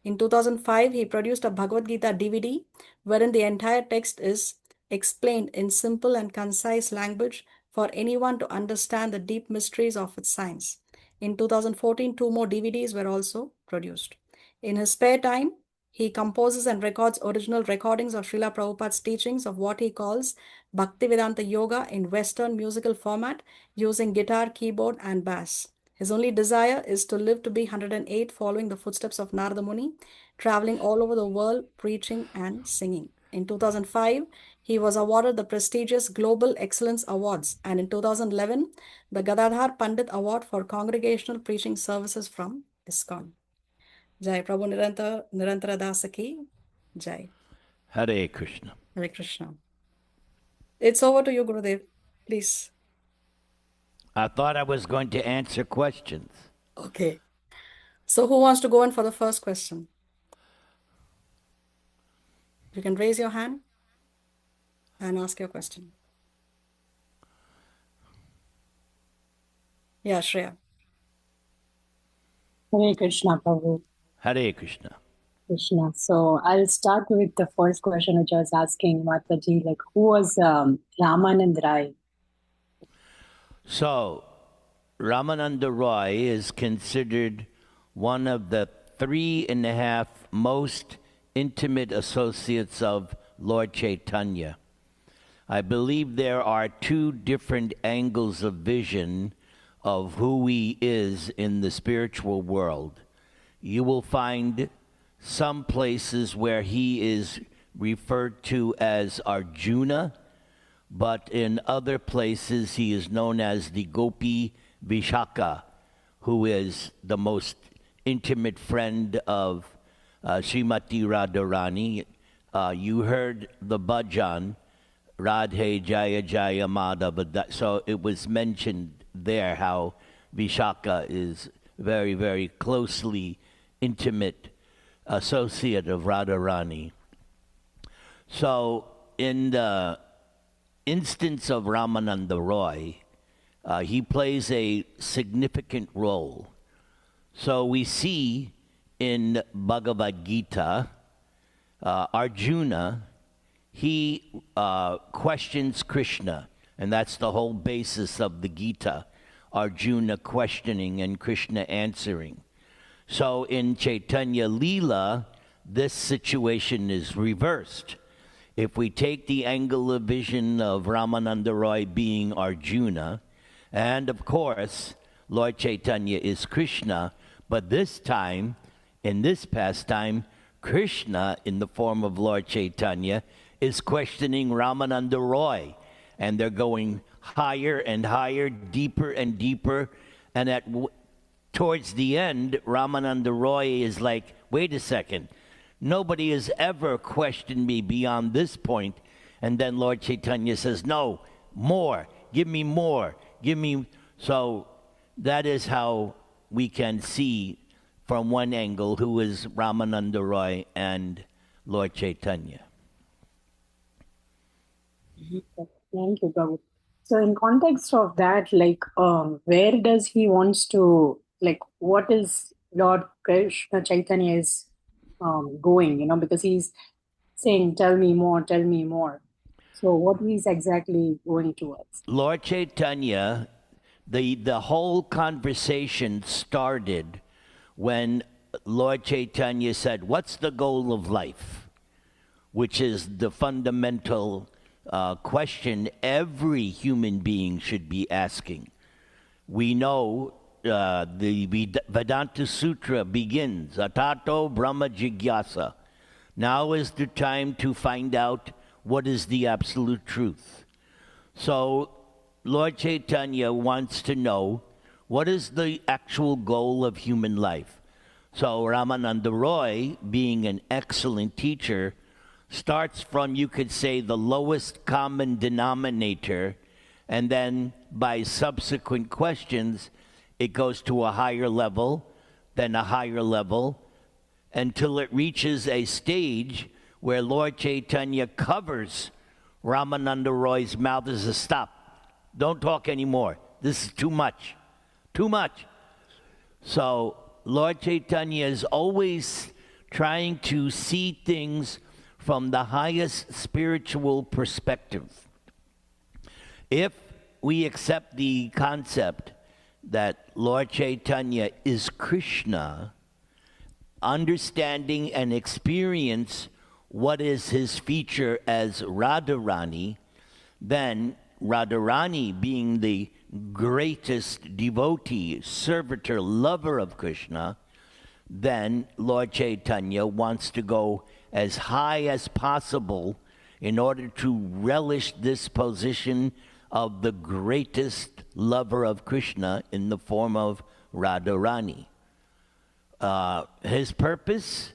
In 2005, he produced a Bhagavad Gita DVD, wherein the entire text is explained in simple and concise language for anyone to understand the deep mysteries of its science. In 2014, 2 more DVDs were also produced. In his spare time, he composes and records original recordings of Srila Prabhupada's teachings of what he calls Bhaktivedanta Yoga in Western musical format using guitar, keyboard, and bass. His only desire is to live to be 108, following the footsteps of Narada Muni, traveling all over the world, preaching and singing. In 2005, he was awarded the prestigious Global Excellence Awards, and in 2011, the Gadadhar Pandit Award for Congregational Preaching Services from ISKCON. Jai Prabhu Nirantara Dasa ki Jai. Hare Krishna. Hare Krishna. It's over to you, Gurudev. Please. I thought I was going to answer questions. Okay. So who wants to go in for the first question? You can raise your hand and ask your question. Yeah, Shreya. Hare Krishna, Prabhu. Hare Krishna. Krishna. So I'll start with the first question, which I was asking Mataji, like, who was Ramanand Rai? So, Ramananda Roy is considered one of the 3.5 most intimate associates of Lord Chaitanya. I believe there are 2 different angles of vision of who he is in the spiritual world. You will find some places where he is referred to as Arjuna, but in other places he is known as the Gopi Vishaka, who is the most intimate friend of Srimati Radharani. You heard the bhajan Radhe Jaya Jaya Madhava. So it was mentioned there how Vishaka is very, very closely intimate associate of Radharani. So in the instance of Ramananda Roy, he plays a significant role. So we see in Bhagavad Gita, Arjuna, he questions Krishna, and that's the whole basis of the Gita, Arjuna questioning and Krishna answering. So in Chaitanya Leela, this situation is reversed. If we take the angle of vision of Ramananda Roy being Arjuna, and of course, Lord Chaitanya is Krishna, but this time, in this pastime, Krishna, in the form of Lord Chaitanya, is questioning Ramananda Roy. And they're going higher and higher, deeper and deeper. And towards the end, Ramananda Roy is like, wait a second, nobody has ever questioned me beyond this point. And then Lord Chaitanya says, no, more, give me more, give me. So that is how we can see from one angle who is Ramananda Roy and Lord Chaitanya. Thank you, Prabhu. So in context of that, like, where does he wants to, like, what is Lord Krishna Chaitanya is going, because he's saying, tell me more, tell me more. So what he's exactly going towards? Lord Chaitanya, the whole conversation started when Lord Chaitanya said, what's the goal of life? Which is the fundamental question every human being should be asking. We know the Vedanta Sutra begins, Atato Brahma Jigyasa. Now is the time to find out what is the absolute truth. So Lord Chaitanya wants to know what is the actual goal of human life. So Ramananda Roy, being an excellent teacher, starts from, you could say, the lowest common denominator, and then by subsequent questions, it goes to a higher level, then a higher level, until it reaches a stage where Lord Chaitanya covers Ramananda Roy's mouth as a stop. Don't talk anymore. This is too much. Too much. So Lord Chaitanya is always trying to see things from the highest spiritual perspective. If we accept the concept that Lord Chaitanya is Krishna, understanding and experience what is his feature as Radharani, then Radharani, being the greatest devotee, servitor, lover of Krishna, then Lord Chaitanya wants to go as high as possible in order to relish this position of the greatest lover of Krishna in the form of Radharani. His purpose,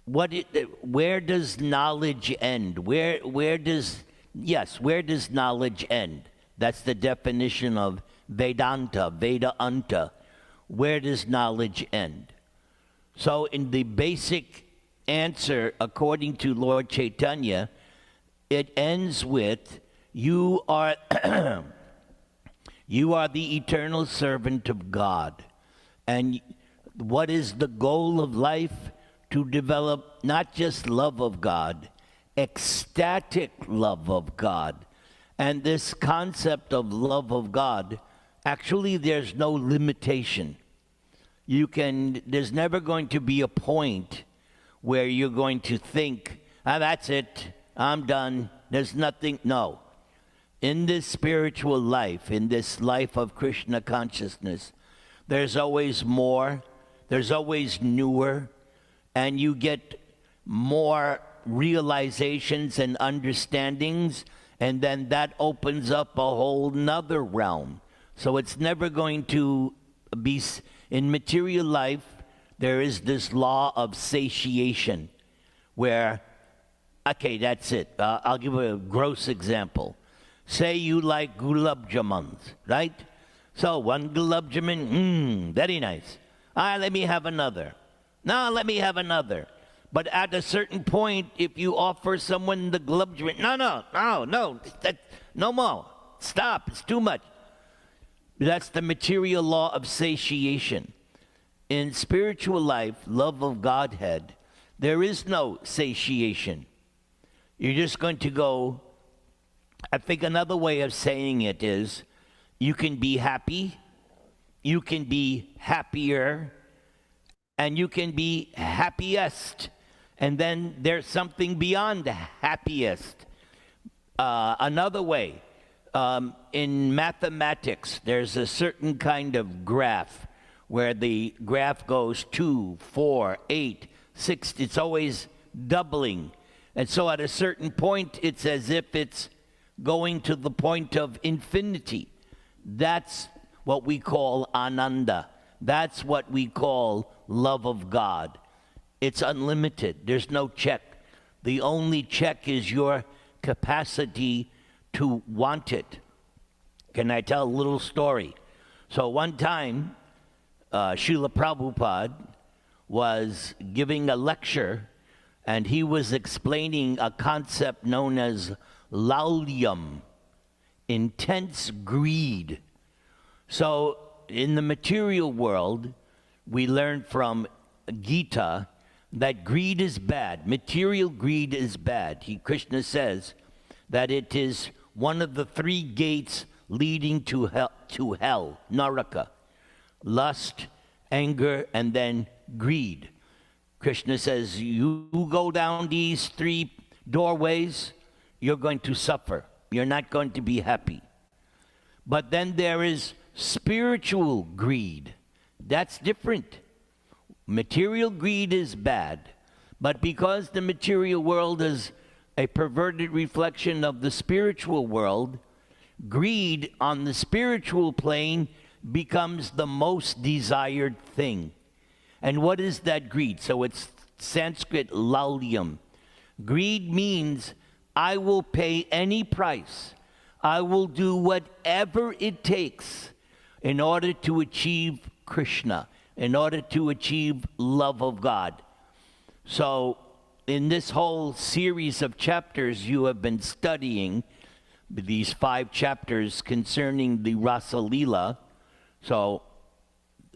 where does knowledge end? Where does knowledge end? That's the definition of Vedanta, Vedanta. Where does knowledge end? So in the basic answer, according to Lord Chaitanya, it ends with, you are you are the eternal servant of God. And what is the goal of life? To develop not just love of God, ecstatic love of God. And this concept of love of God, actually there's no limitation. There's never going to be a point where you're going to think, that's it, I'm done, there's nothing. No. In this spiritual life, in this life of Krishna consciousness, there's always more, there's always newer, and you get more realizations and understandings, and then that opens up a whole nother realm. So it's never going to be, in material life, there is this law of satiation, where okay, that's it. I'll give a gross example. Say you like gulab jamans, right? So one gulab jamun, very nice. Let me have another. No, let me have another. But at a certain point, if you offer someone the gulab jamun, no more. Stop, it's too much. That's the material law of satiation. In spiritual life, love of Godhead, there is no satiation. You're just going to go, I think another way of saying it is, you can be happy, you can be happier, and you can be happiest. And then there's something beyond happiest. Another way, in mathematics, there's a certain kind of graph where the graph goes 2, 4, 8, 6. It's always doubling. And so at a certain point, it's as if it's going to the point of infinity. That's what we call ananda. That's what we call love of God. It's unlimited. There's no check. The only check is your capacity to want it. Can I tell a little story? So one time, Srila Prabhupada was giving a lecture, and he was explaining a concept known as laulyam, intense greed. So in the material world, we learn from Gita that greed is bad. Material greed is bad. Krishna says that it is one of the 3 gates leading to hell, Naraka. Lust, anger, and then greed. Krishna says, you go down these 3 doorways, you're going to suffer. You're not going to be happy. But then there is spiritual greed. That's different. Material greed is bad. But because the material world is a perverted reflection of the spiritual world, greed on the spiritual plane becomes the most desired thing. And what is that greed? So it's Sanskrit laulyam. Greed means I will pay any price. I will do whatever it takes in order to achieve Krishna, in order to achieve love of God. So in this whole series of chapters you have been studying, these 5 chapters concerning the Rasa Leela. So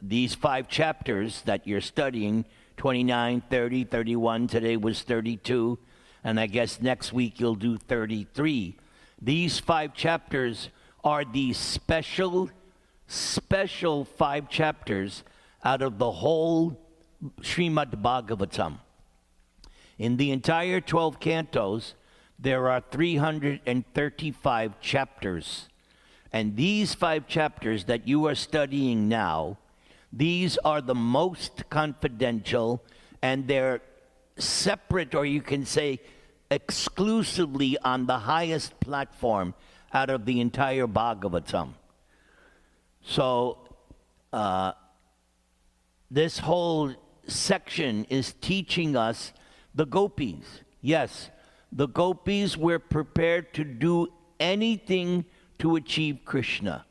these 5 chapters that you're studying, 29, 30, 31, today was 32, and I guess next week you'll do 33. These 5 chapters are the special 5 chapters out of the whole Srimad Bhagavatam. In the entire 12 cantos, there are 335 chapters. And these 5 chapters that you are studying now, these are the most confidential, and they're separate, or you can say exclusively on the highest platform out of the entire Bhagavatam. So this whole section is teaching us the Gopīs. Yes, the Gopīs were prepared to do anything to achieve Krishna.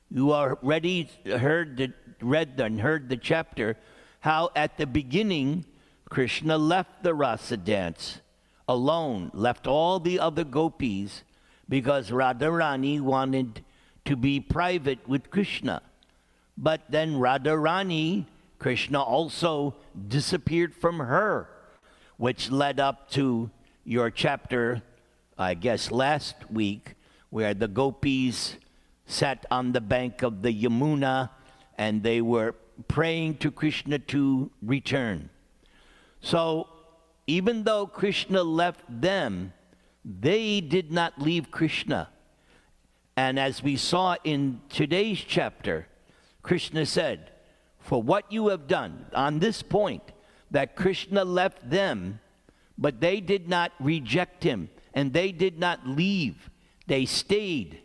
You already read and heard the chapter how at the beginning Krishna left the rasa dance alone, left all the other Gopīs because Radharani wanted to be private with Krishna. But then Radharani, Krishna also disappeared from her, which led up to your chapter, I guess last week, where the Gopīs sat on the bank of the Yamuna and they were praying to Krishna to return. So even though Krishna left them, they did not leave Krishna. And as we saw in today's chapter, Krishna said, for what you have done on this point, that Krishna left them, but they did not reject him, and they did not leave. They stayed.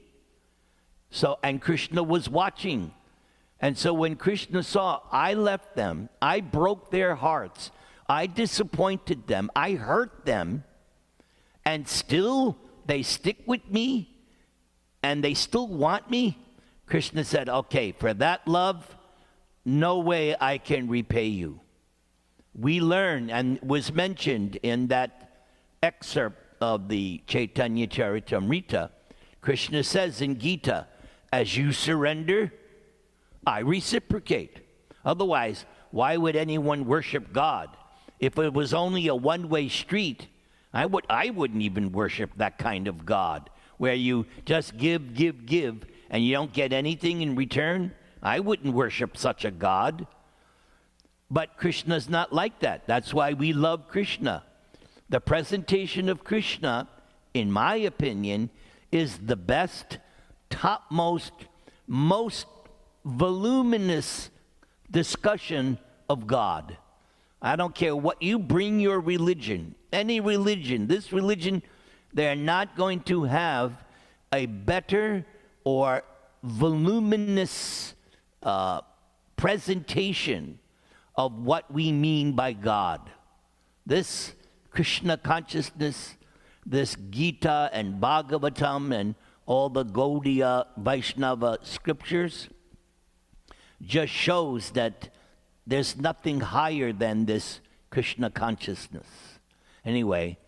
So, and Krishna was watching. And so when Krishna saw, I left them, I broke their hearts, I disappointed them, I hurt them, and still they stick with me and they still want me? Krishna said, okay, for that love, no way I can repay you. We learn, and was mentioned in that excerpt of the Chaitanya Charitamrita, Krishna says in Gita, as you surrender, I reciprocate. Otherwise, why would anyone worship God? If it was only a one-way street, I wouldn't even worship that kind of God, where you just give, and you don't get anything in return. I wouldn't worship such a God. But Krishna's not like that. That's why we love Krishna. The presentation of Krishna, in my opinion, is the best, topmost, most voluminous discussion of God. I don't care what you bring your religion, any religion, this religion, they're not going to have a better or voluminous presentation of what we mean by God. This Krishna consciousness, this Gita and Bhagavatam and all the Gaudiya Vaishnava scriptures just shows that there's nothing higher than this Krishna consciousness. Anyway,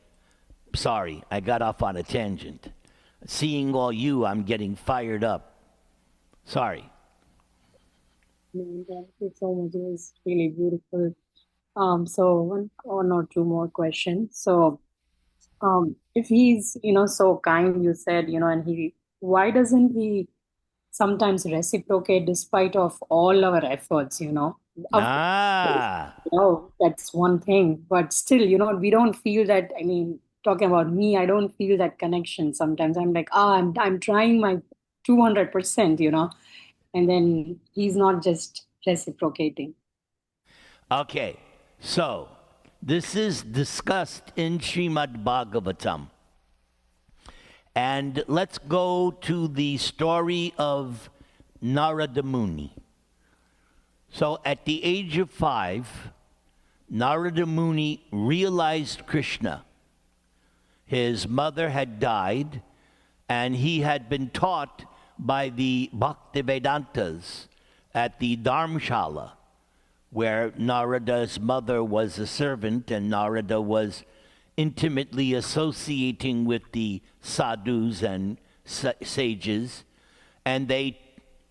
sorry, I got off on a tangent. Seeing all you, I'm getting fired up. Sorry. Thank you so much. It was really beautiful. So one or two more questions. So, if he's, so kind, you said, and why doesn't he sometimes reciprocate despite of all our efforts, That's one thing, but still, we don't feel that. I mean, talking about me, I don't feel that connection. Sometimes I'm like, I'm trying my 200%, and then he's not just reciprocating. Okay, so this is discussed in Srimad Bhagavatam. And let's go to the story of Narada Muni. So at the age of 5, Narada Muni realized Krishna. His mother had died, and he had been taught by the Bhaktivedantas at the Dharmshala, where Narada's mother was a servant, and Narada was intimately associating with the sadhus and sages, and they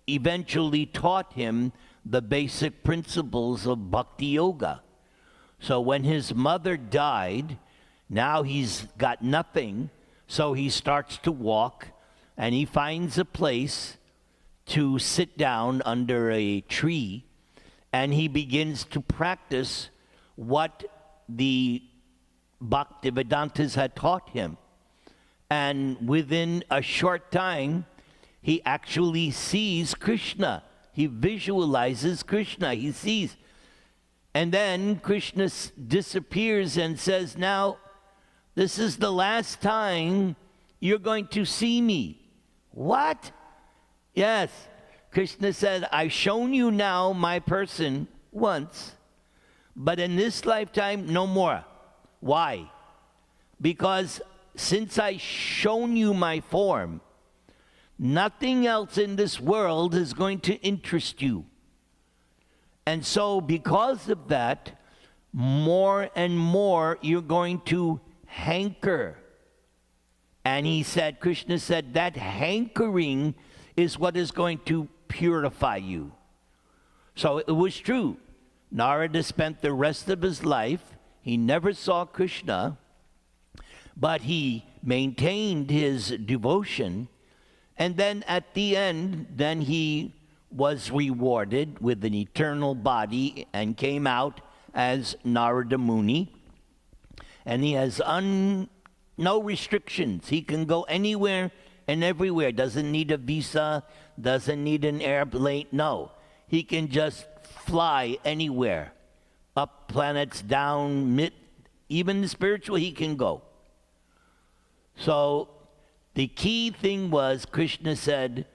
eventually taught him the basic principles of bhakti yoga. So when his mother died, now he's got nothing, so he starts to walk, and he finds a place to sit down under a tree, and he begins to practice what the Bhaktivedantas had taught him. And within a short time, he actually sees Krishna. He visualizes Krishna. He sees. And then Krishna disappears and says, now, this is the last time you're going to see me. What? Yes. Krishna said, I've shown you now my person once, but in this lifetime, no more. Why? Because since I've shown you my form, nothing else in this world is going to interest you. And so because of that, more and more you're going to hanker. And he said, Krishna said, that hankering is what is going to purify you. So it was true. Narada spent the rest of his life, he never saw Krishna, but he maintained his devotion. And then at the end, then he was rewarded with an eternal body and came out as Narada Muni. And he has no restrictions. He can go anywhere and everywhere. Doesn't need a visa, doesn't need an airplane. No, he can just fly anywhere. Up planets, down, even the spiritual, he can go. So the key thing was, Krishna said,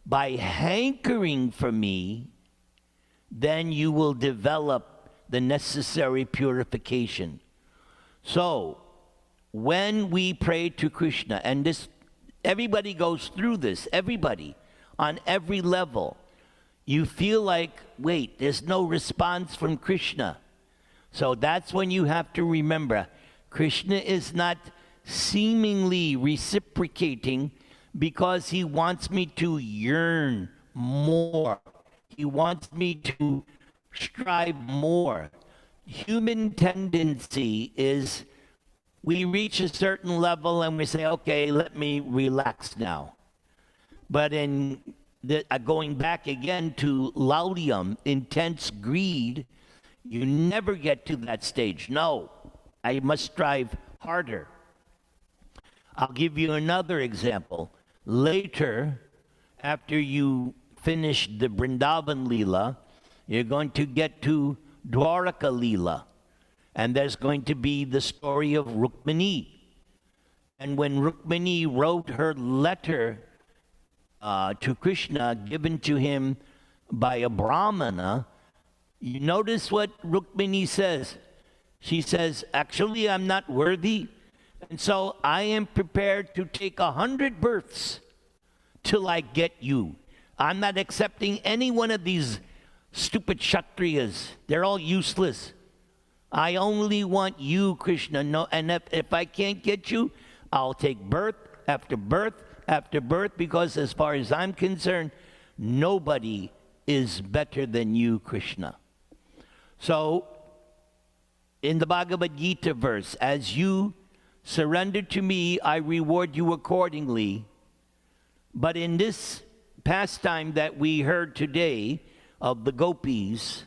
by hankering for me, then you will develop the necessary purification. So when we pray to Krishna, and this, everybody goes through this, everybody, on every level, you feel like, wait, there's no response from Krishna. So that's when you have to remember, Krishna is not seemingly reciprocating because he wants me to yearn more. He wants me to strive more. Human tendency is we reach a certain level and we say, okay, let me relax now. But going back again to laulium, intense greed, you never get to that stage. No, I must strive harder. I'll give you another example. Later, after you finish the Vrindavan Leela, you're going to get to Dwaraka Leela. And there's going to be the story of Rukmini. And when Rukmini wrote her letter to Krishna, given to him by a Brahmana, you notice what Rukmini says. She says, actually, I'm not worthy, and so I am prepared to take 100 births till I get you. I'm not accepting any one of these stupid Kshatriyas. They're all useless. I only want you, Krishna. No, and if I can't get you, I'll take birth after birth after birth, because as far as I'm concerned, nobody is better than you, Krishna. So, in the Bhagavad Gita verse, as you surrender to me, I reward you accordingly. But in this pastime that we heard today of the Gopīs,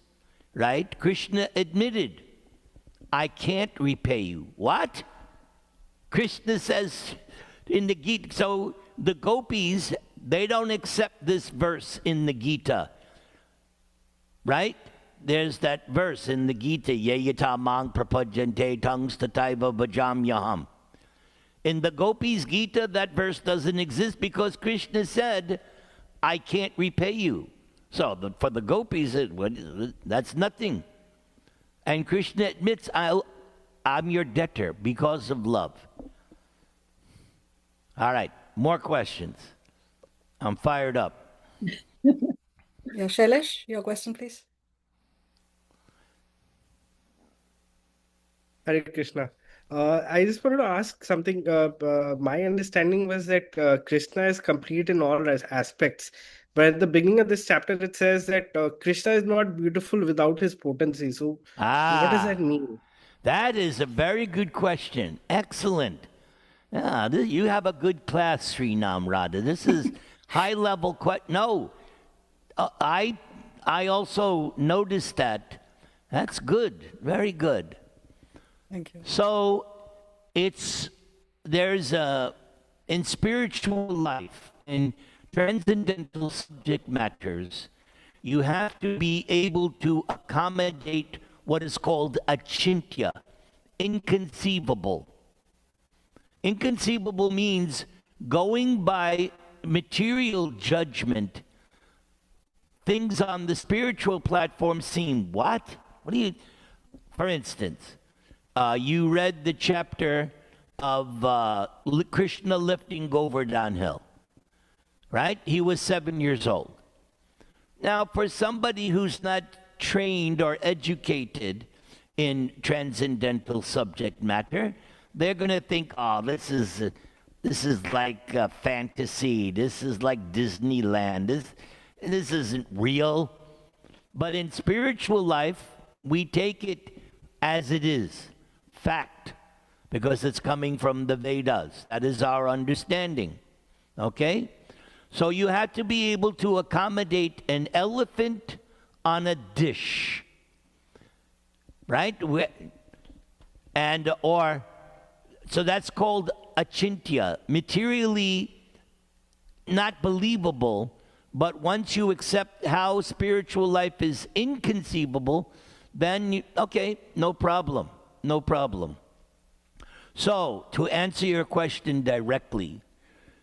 right, Krishna admitted, I can't repay you. What? Krishna says in the Gita. So the Gopīs, they don't accept this verse in the Gita, right? There's that verse in the Gita, Yayata mang prapajante tangs tataiva bhajamyaham. In the Gopīs Gita, that verse doesn't exist because Krishna said, I can't repay you. So for the Gopīs, that's nothing. And Krishna admits, I'm your debtor because of love. All right, more questions. I'm fired up. Yeah, Shailesh, your question, please. Hare Krishna. I just wanted to ask something. My understanding was that Krishna is complete in all aspects. But at the beginning of this chapter, it says that Krishna is not beautiful without his potency. So what does that mean? That is a very good question. Excellent. Yeah, you have a good class, Srinam Radha. This is high-level question. No, I also noticed that. That's good. Very good. Thank you. So there's in spiritual life, in transcendental subject matters, you have to be able to accommodate what is called achintya, inconceivable. Inconceivable means going by material judgment. Things on the spiritual platform seem what? What do you, for instance, you read the chapter of Krishna lifting Govardhan Hill, right? He was 7 years old. Now, for somebody who's not trained or educated in transcendental subject matter, they're going to think, oh, this is like a fantasy. This is like Disneyland. This isn't real. But in spiritual life, we take it as it is, fact, because it's coming from the Vedas. That is our understanding. Okay? So you have to be able to accommodate an elephant on a dish, right? So that's called achintya, materially not believable, but once you accept how spiritual life is inconceivable, then, okay, no problem, no problem. So, to answer your question directly,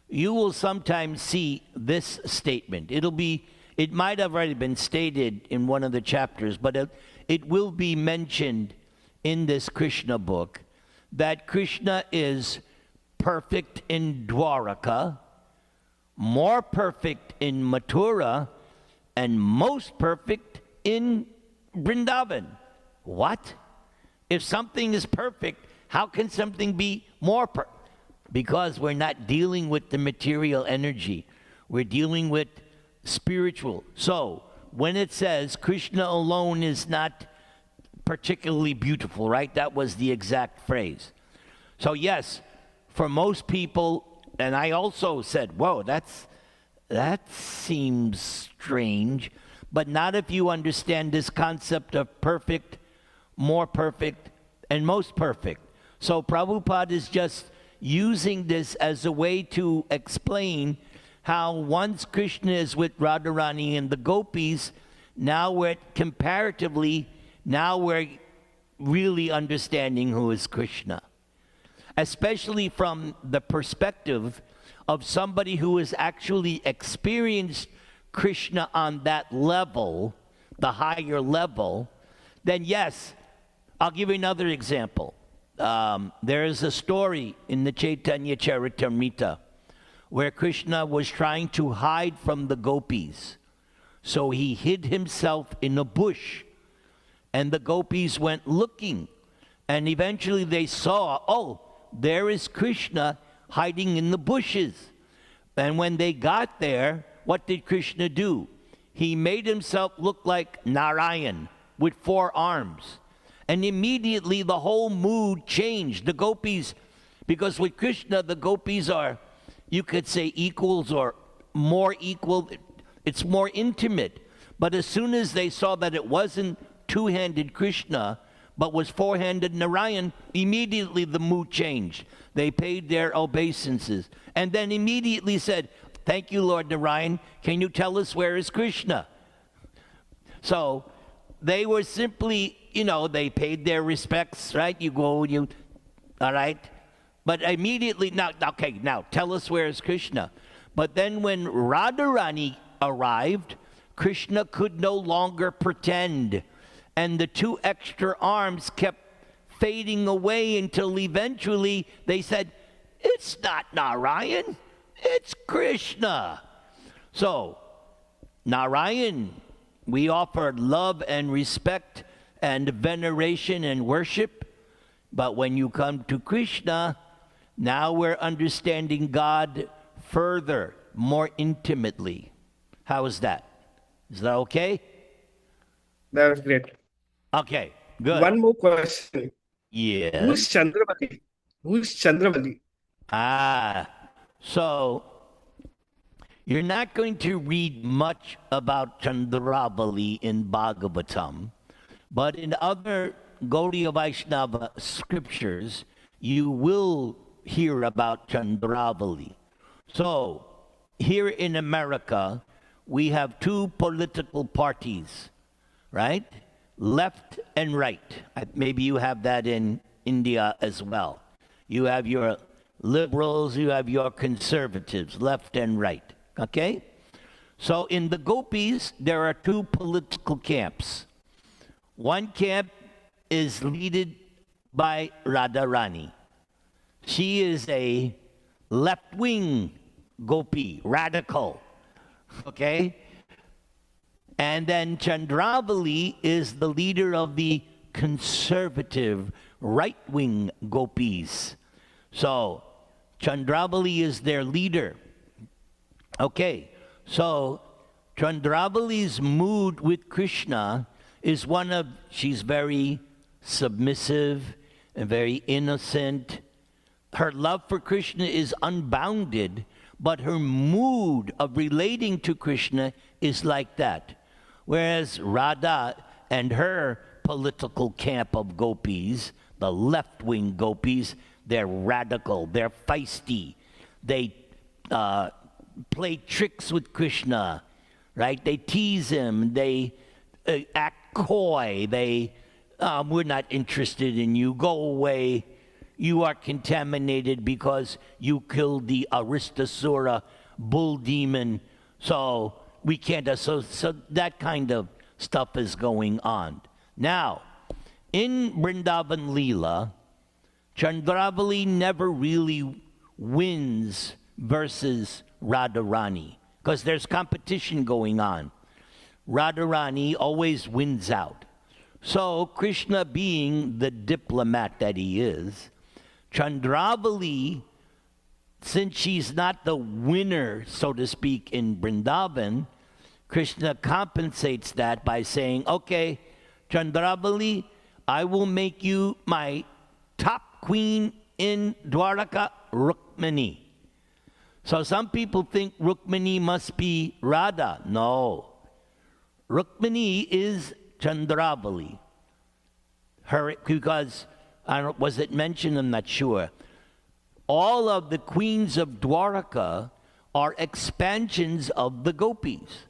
you will sometimes see this statement. It might have already been stated in one of the chapters, but it will be mentioned in this Krishna book, that Krishna is perfect in Dwaraka, more perfect in Mathura, and most perfect in Vrindavan. What? If something is perfect, how can something be more perfect? Because we're not dealing with the material energy. We're dealing with spiritual. So, when it says Krishna alone is not particularly beautiful, right? That was the exact phrase. So, yes, for most people, and I also said, whoa, that seems strange, but not if you understand this concept of perfect, more perfect, and most perfect. So Prabhupada is just using this as a way to explain how once Krishna is with Radharani and the Gopis, now we're really understanding who is Krishna. Especially from the perspective of somebody who has actually experienced Krishna on that level, the higher level, then yes, I'll give you another example. There is a story in the Chaitanya Charitamrita where Krishna was trying to hide from the Gopis. So he hid himself in a bush, and the Gopis went looking, and eventually they saw, oh, there is Krishna hiding in the bushes. And when they got there, what did Krishna do? He made himself look like Narayan with 4 arms. And immediately the whole mood changed. The Gopis, because with Krishna, the Gopis are, you could say, equals or more equal. It's more intimate. But as soon as they saw that it wasn't two-handed Krishna, but was 4-handed Narayan, immediately the mood changed. They paid their obeisances. And then immediately said, thank you, Lord Narayan. Can you tell us where is Krishna? So they were simply, they paid their respects, right? You go, all right? But immediately, now tell us where is Krishna. But then when Radharani arrived, Krishna could no longer pretend. And the 2 extra arms kept fading away until eventually they said, it's not Narayan, it's Krishna. So, Narayan, we offer love and respect and veneration and worship. But when you come to Krishna, now we're understanding God further, more intimately. How is that? Is that okay? That was great. Okay, good. One more question. Yes. Who's Chandravali? Who's Chandravali? So you're not going to read much about Chandravali in Bhagavatam, but in other Gaudiya Vaishnava scriptures, you will hear about Chandravali. So here in America, we have 2 political parties, right? Left and right. Maybe you have that in India as well. You have your liberals, you have your conservatives, left and right. Okay? So in the Gopis, there are 2 political camps. One camp is led by Radharani. She is a left-wing Gopi, radical. Okay? And then Chandravali is the leader of the conservative right-wing Gopis. So Chandravali is their leader. Okay, so Chandravali's mood with Krishna is she's very submissive and very innocent. Her love for Krishna is unbounded, but her mood of relating to Krishna is like that. Whereas Radha and her political camp of Gopis, the left-wing Gopis, they're radical, they're feisty. They play tricks with Krishna, right? They tease him, they act coy, we're not interested in you, go away. You are contaminated because you killed the Aristasura bull demon, so we can't associate. So that kind of stuff is going on. Now, in Vrindavan Leela, Chandravali never really wins versus Radharani because there's competition going on. Radharani always wins out. So Krishna, being the diplomat that he is, Chandravali, since she's not the winner, so to speak, in Vrindavan, Krishna compensates that by saying, okay, Chandravali, I will make you my top queen in Dwaraka, Rukmini. So some people think Rukmini must be Radha. No. Rukmini is Chandravali. Because, was it mentioned? I'm not sure. All of the queens of Dwaraka are expansions of the Gopis.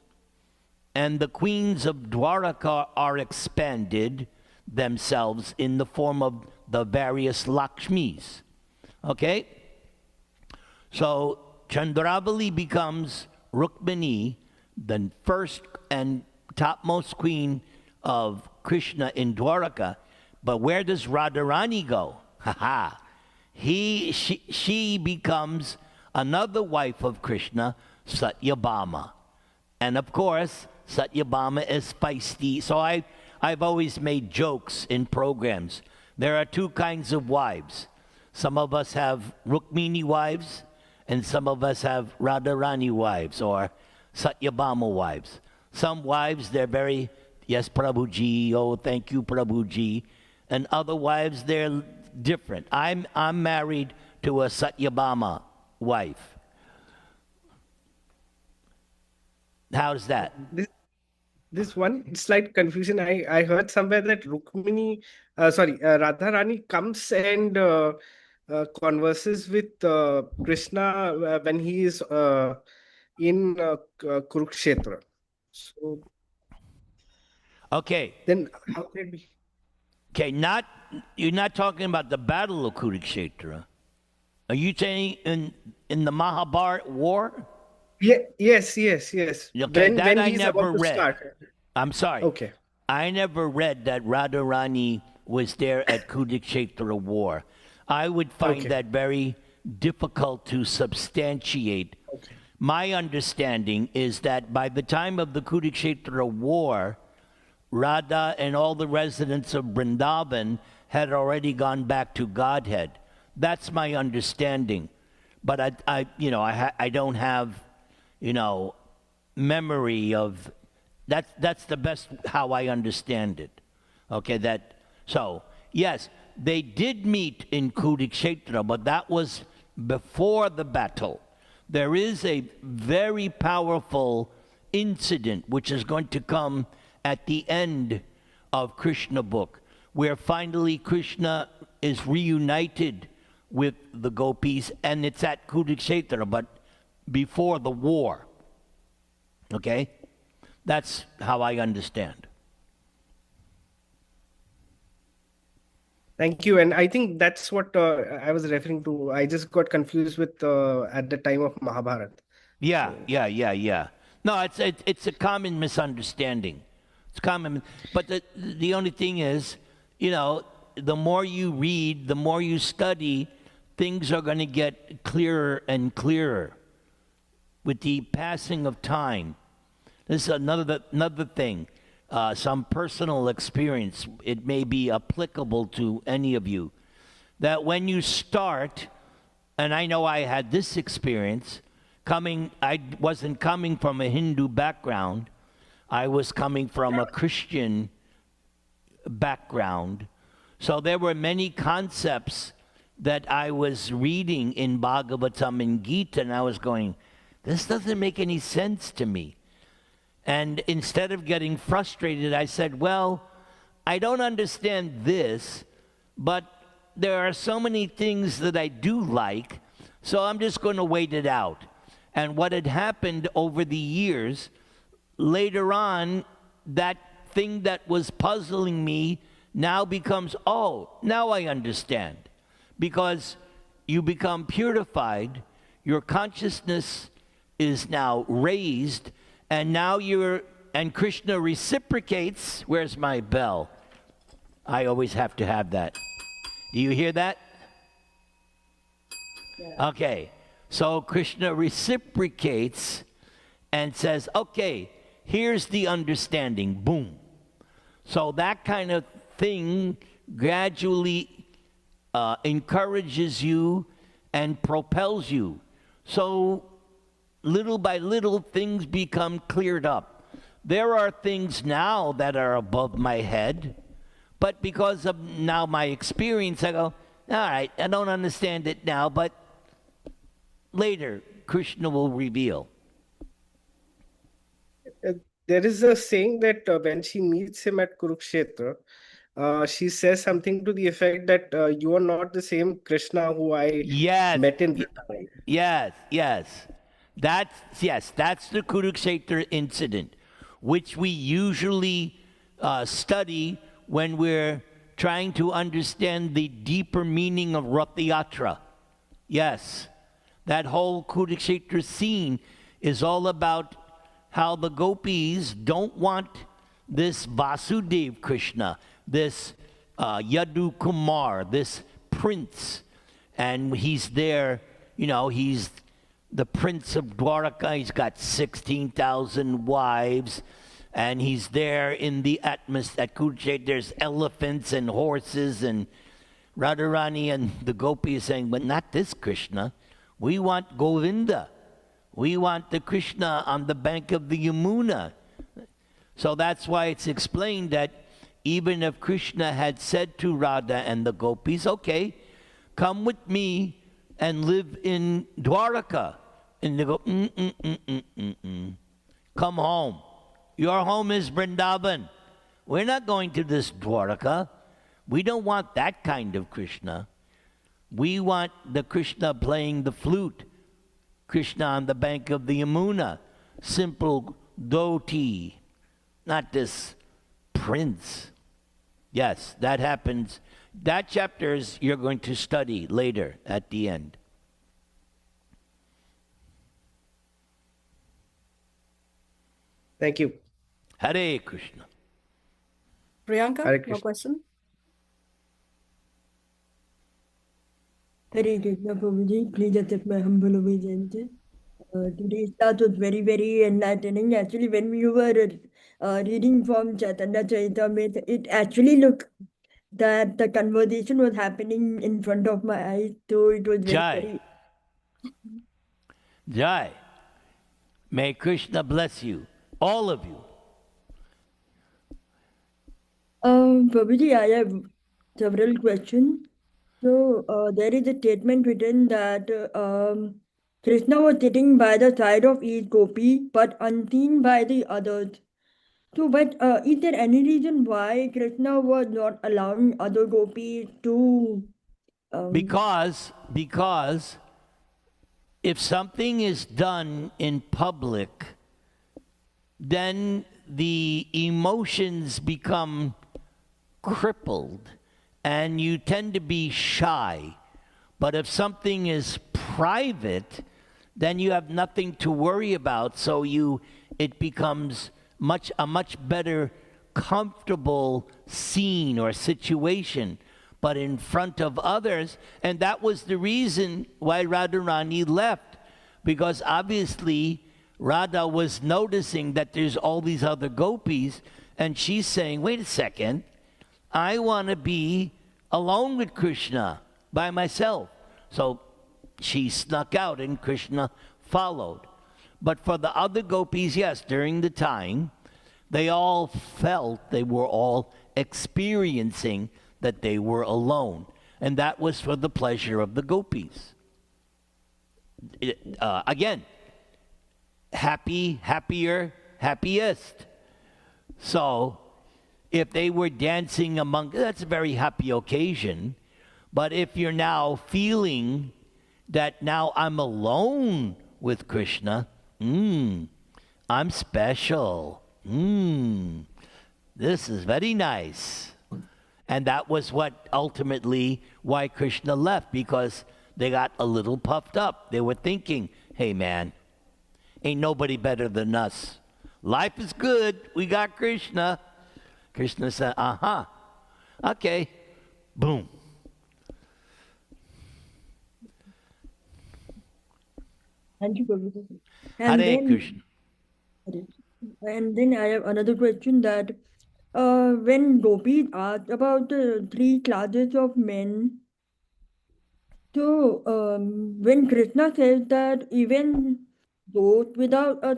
And the queens of Dwaraka are expanded themselves in the form of the various Lakshmis. Okay? So Chandravali becomes Rukmini, the first and topmost queen of Krishna in Dwaraka. But where does Radharani go? She becomes another wife of Krishna, Satyabhama. And of course, Satyabhama is feisty. So I've always made jokes in programs. There are two kinds of wives. Some of us have Rukmini wives, and some of us have Radharani wives or Satyabhama wives. Some wives, they're very, yes, Prabhuji, oh, thank you, Prabhuji. And other wives, they're different. I'm married to a Satyabhama wife. How's that? This one slight confusion. I heard somewhere that Radharani comes and converses with Krishna when he is in Kurukshetra. So, okay. Then how can it be? Okay, you're not talking about the Battle of Kurukshetra. Are you saying in the Mahabharata war? Yeah, yes. Okay, that I never read. I'm sorry. Okay. I never read that Radharani was there at Kurukshetra war. I would find that very difficult to substantiate. Okay. My understanding is that by the time of the Kurukshetra war, Radha and all the residents of Vrindavan had already gone back to Godhead. That's my understanding. But I don't have, memory of that's the best how I understand it. Okay, so yes, they did meet in Kurukshetra, but that was before the battle. There is a very powerful incident which is going to come at the end of Krishna book, where finally Krishna is reunited with the Gopis, and it's at Kurukshetra, but before the war. Okay? That's how I understand. Thank you. And I think that's what I was referring to. I just got confused with at the time of Mahabharata. Yeah. No, it's a common misunderstanding. It's common, but the only thing is, the more you read, the more you study, things are going to get clearer and clearer with the passing of time. This is another thing, some personal experience. It may be applicable to any of you. That when you start, and I know I had this experience, I wasn't coming from a Hindu background. I was coming from a Christian background. So there were many concepts that I was reading in Bhagavatam and Gita, and I was going, this doesn't make any sense to me. And instead of getting frustrated, I said, well, I don't understand this, but there are so many things that I do like, so I'm just going to wait it out. And what had happened over the years, later on, that thing that was puzzling me now becomes, now I understand. Because you become purified, your consciousness is now raised, and now and Krishna reciprocates. Where's my bell? I always have to have that. Do you hear that? Okay. So Krishna reciprocates and says, okay, here's the understanding. Boom. So that kind of thing gradually encourages you and propels you. So little by little, things become cleared up. There are things now that are above my head, but because of now my experience, I go, all right, I don't understand it now, but later, Krishna will reveal. There is a saying that when she meets him at Kurukshetra, she says something to the effect that you are not the same Krishna who I met in Vrindavan. Yes. That's the Kurukshetra incident, which we usually study when we're trying to understand the deeper meaning of Rath Yatra. Yes, that whole Kurukshetra scene is all about how the gopis don't want this Vasudev Krishna, this Yadu Kumar, this prince, and he's there, he's the prince of Dwaraka. He's got 16,000 wives, and he's there in the atmosphere at Kurukshetra. There's elephants and horses, and Radharani and the gopis saying, but not this Krishna. We want Govinda. We want the Krishna on the bank of the Yamuna. So that's why it's explained that even if Krishna had said to Radha and the gopis, okay, come with me and live in Dwaraka. And they go, come home. Your home is Vrindavan. We're not going to this Dwaraka. We don't want that kind of Krishna. We want the Krishna playing the flute. Krishna on the bank of the Yamuna. Simple dhoti. Not this prince. Yes, that happens. That chapter you're going to study later at the end. Thank you. Hare Krishna. Priyanka, Hare your Krishna. question? Hare Krishna, Prabhuji. Please accept my humble obeisance. Today's class was very, very enlightening. Actually, when we were reading from Chaitanya Charitamrita, it actually looked that the conversation was happening in front of my eyes. So it was very, Jai. very... Jai. May Krishna bless you. All of you. Prabhuji, I have several questions. So there is a statement written that Krishna was sitting by the side of each gopi, but unseen by the others. So, but is there any reason why Krishna was not allowing other gopis to? Because if something is done in public, then the emotions become crippled and you tend to be shy. But if something is private, then you have nothing to worry about. So it becomes a much better, comfortable scene or situation. But in front of others, and that was the reason why Radharani left, because obviously Radha was noticing that there's all these other gopis, and she's saying, wait a second, I want to be alone with Krishna by myself. So she snuck out and Krishna followed. But for the other gopis, yes, during the time, they all felt, they were all experiencing that they were alone. And that was for the pleasure of the gopis. Again, happy, happier, happiest. So if they were dancing among, that's a very happy occasion. But if you're now feeling that now I'm alone with Krishna, I'm special. This is very nice. And that was what ultimately why Krishna left, because they got a little puffed up. They were thinking, hey man, ain't nobody better than us. Life is good. We got Krishna. Krishna said, okay, boom. Thank you, Prabhuji. And Hare then, Krishna. and then I have another question that when Gopi asked about the three classes of men, so when Krishna says that even those without a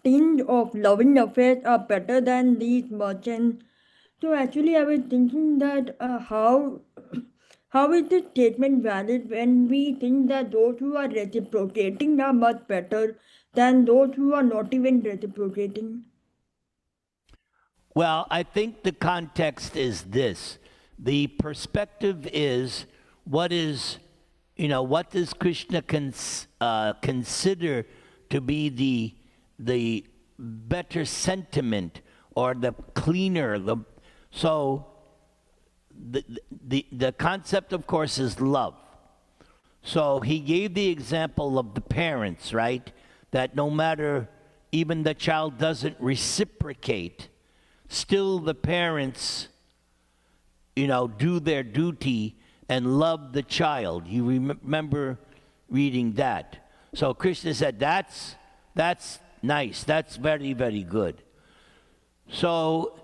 tinge of loving affairs are better than these merchants, so actually I was thinking that how is this statement valid when we think that those who are reciprocating are much better than those who are not even reciprocating? Well, I think the context is this. The perspective is what is, what does Krishna consider to be the better sentiment or the cleaner? The concept, of course, is love. So he gave the example of the parents, right? That no matter even the child doesn't reciprocate, still the parents, do their duty and love the child. You remember reading that. So Krishna said, that's nice. That's very, very good. So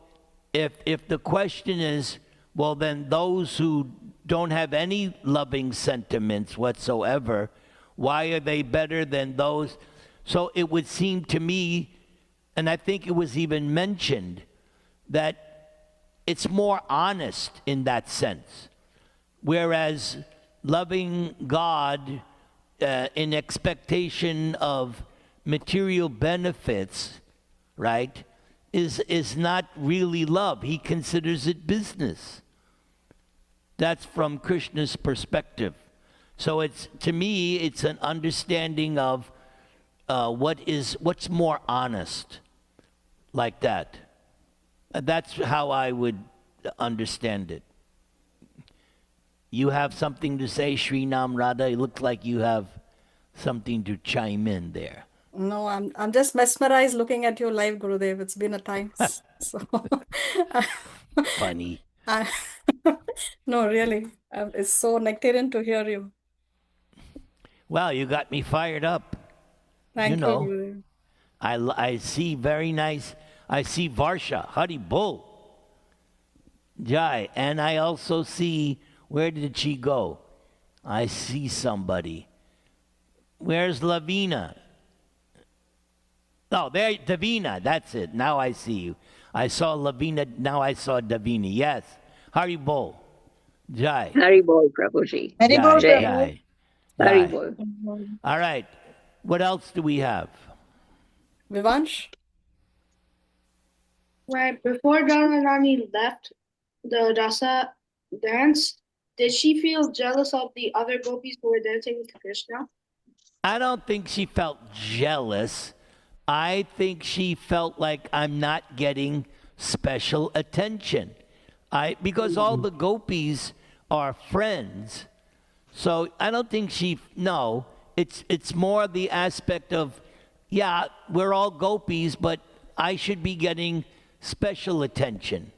if the question is, well, then those who don't have any loving sentiments whatsoever, why are they better than those? So it would seem to me, and I think it was even mentioned, that it's more honest in that sense. Whereas loving God in expectation of material benefits, right, is not really love. He considers it business. That's from Krishna's perspective. So to me, it's an understanding of what's more honest, like that. That's how I would understand it. You have something to say, Srinam Radha? It looks like you have something to chime in there. No, I'm just mesmerized looking at your live, Gurudev. It's been a time. So Funny. No, really. It's so nectarian to hear you. Well, you got me fired up. Thank you, Gurudev. I see very nice. I see Varsha, Hari Bol, Jai, and I also see, where did she go? I see somebody. Where's Lavina? Oh, there, Davina, that's it. Now I see you. I saw Lavina, now I saw Davina. Yes. Hari Bol, Jai. Hari Bol, Prabhuji. Hari Bol, Jai. Prabhu. Hari Bol. All right. What else do we have? Vivansh? Right before Radharani left the Dasa dance, did she feel jealous of the other gopis who were dancing with Krishna? I don't think she felt jealous. I think she felt like I'm not getting special attention. Because all the gopis are friends. So I don't think it's more the aspect of, yeah, we're all gopis, but I should be getting special attention.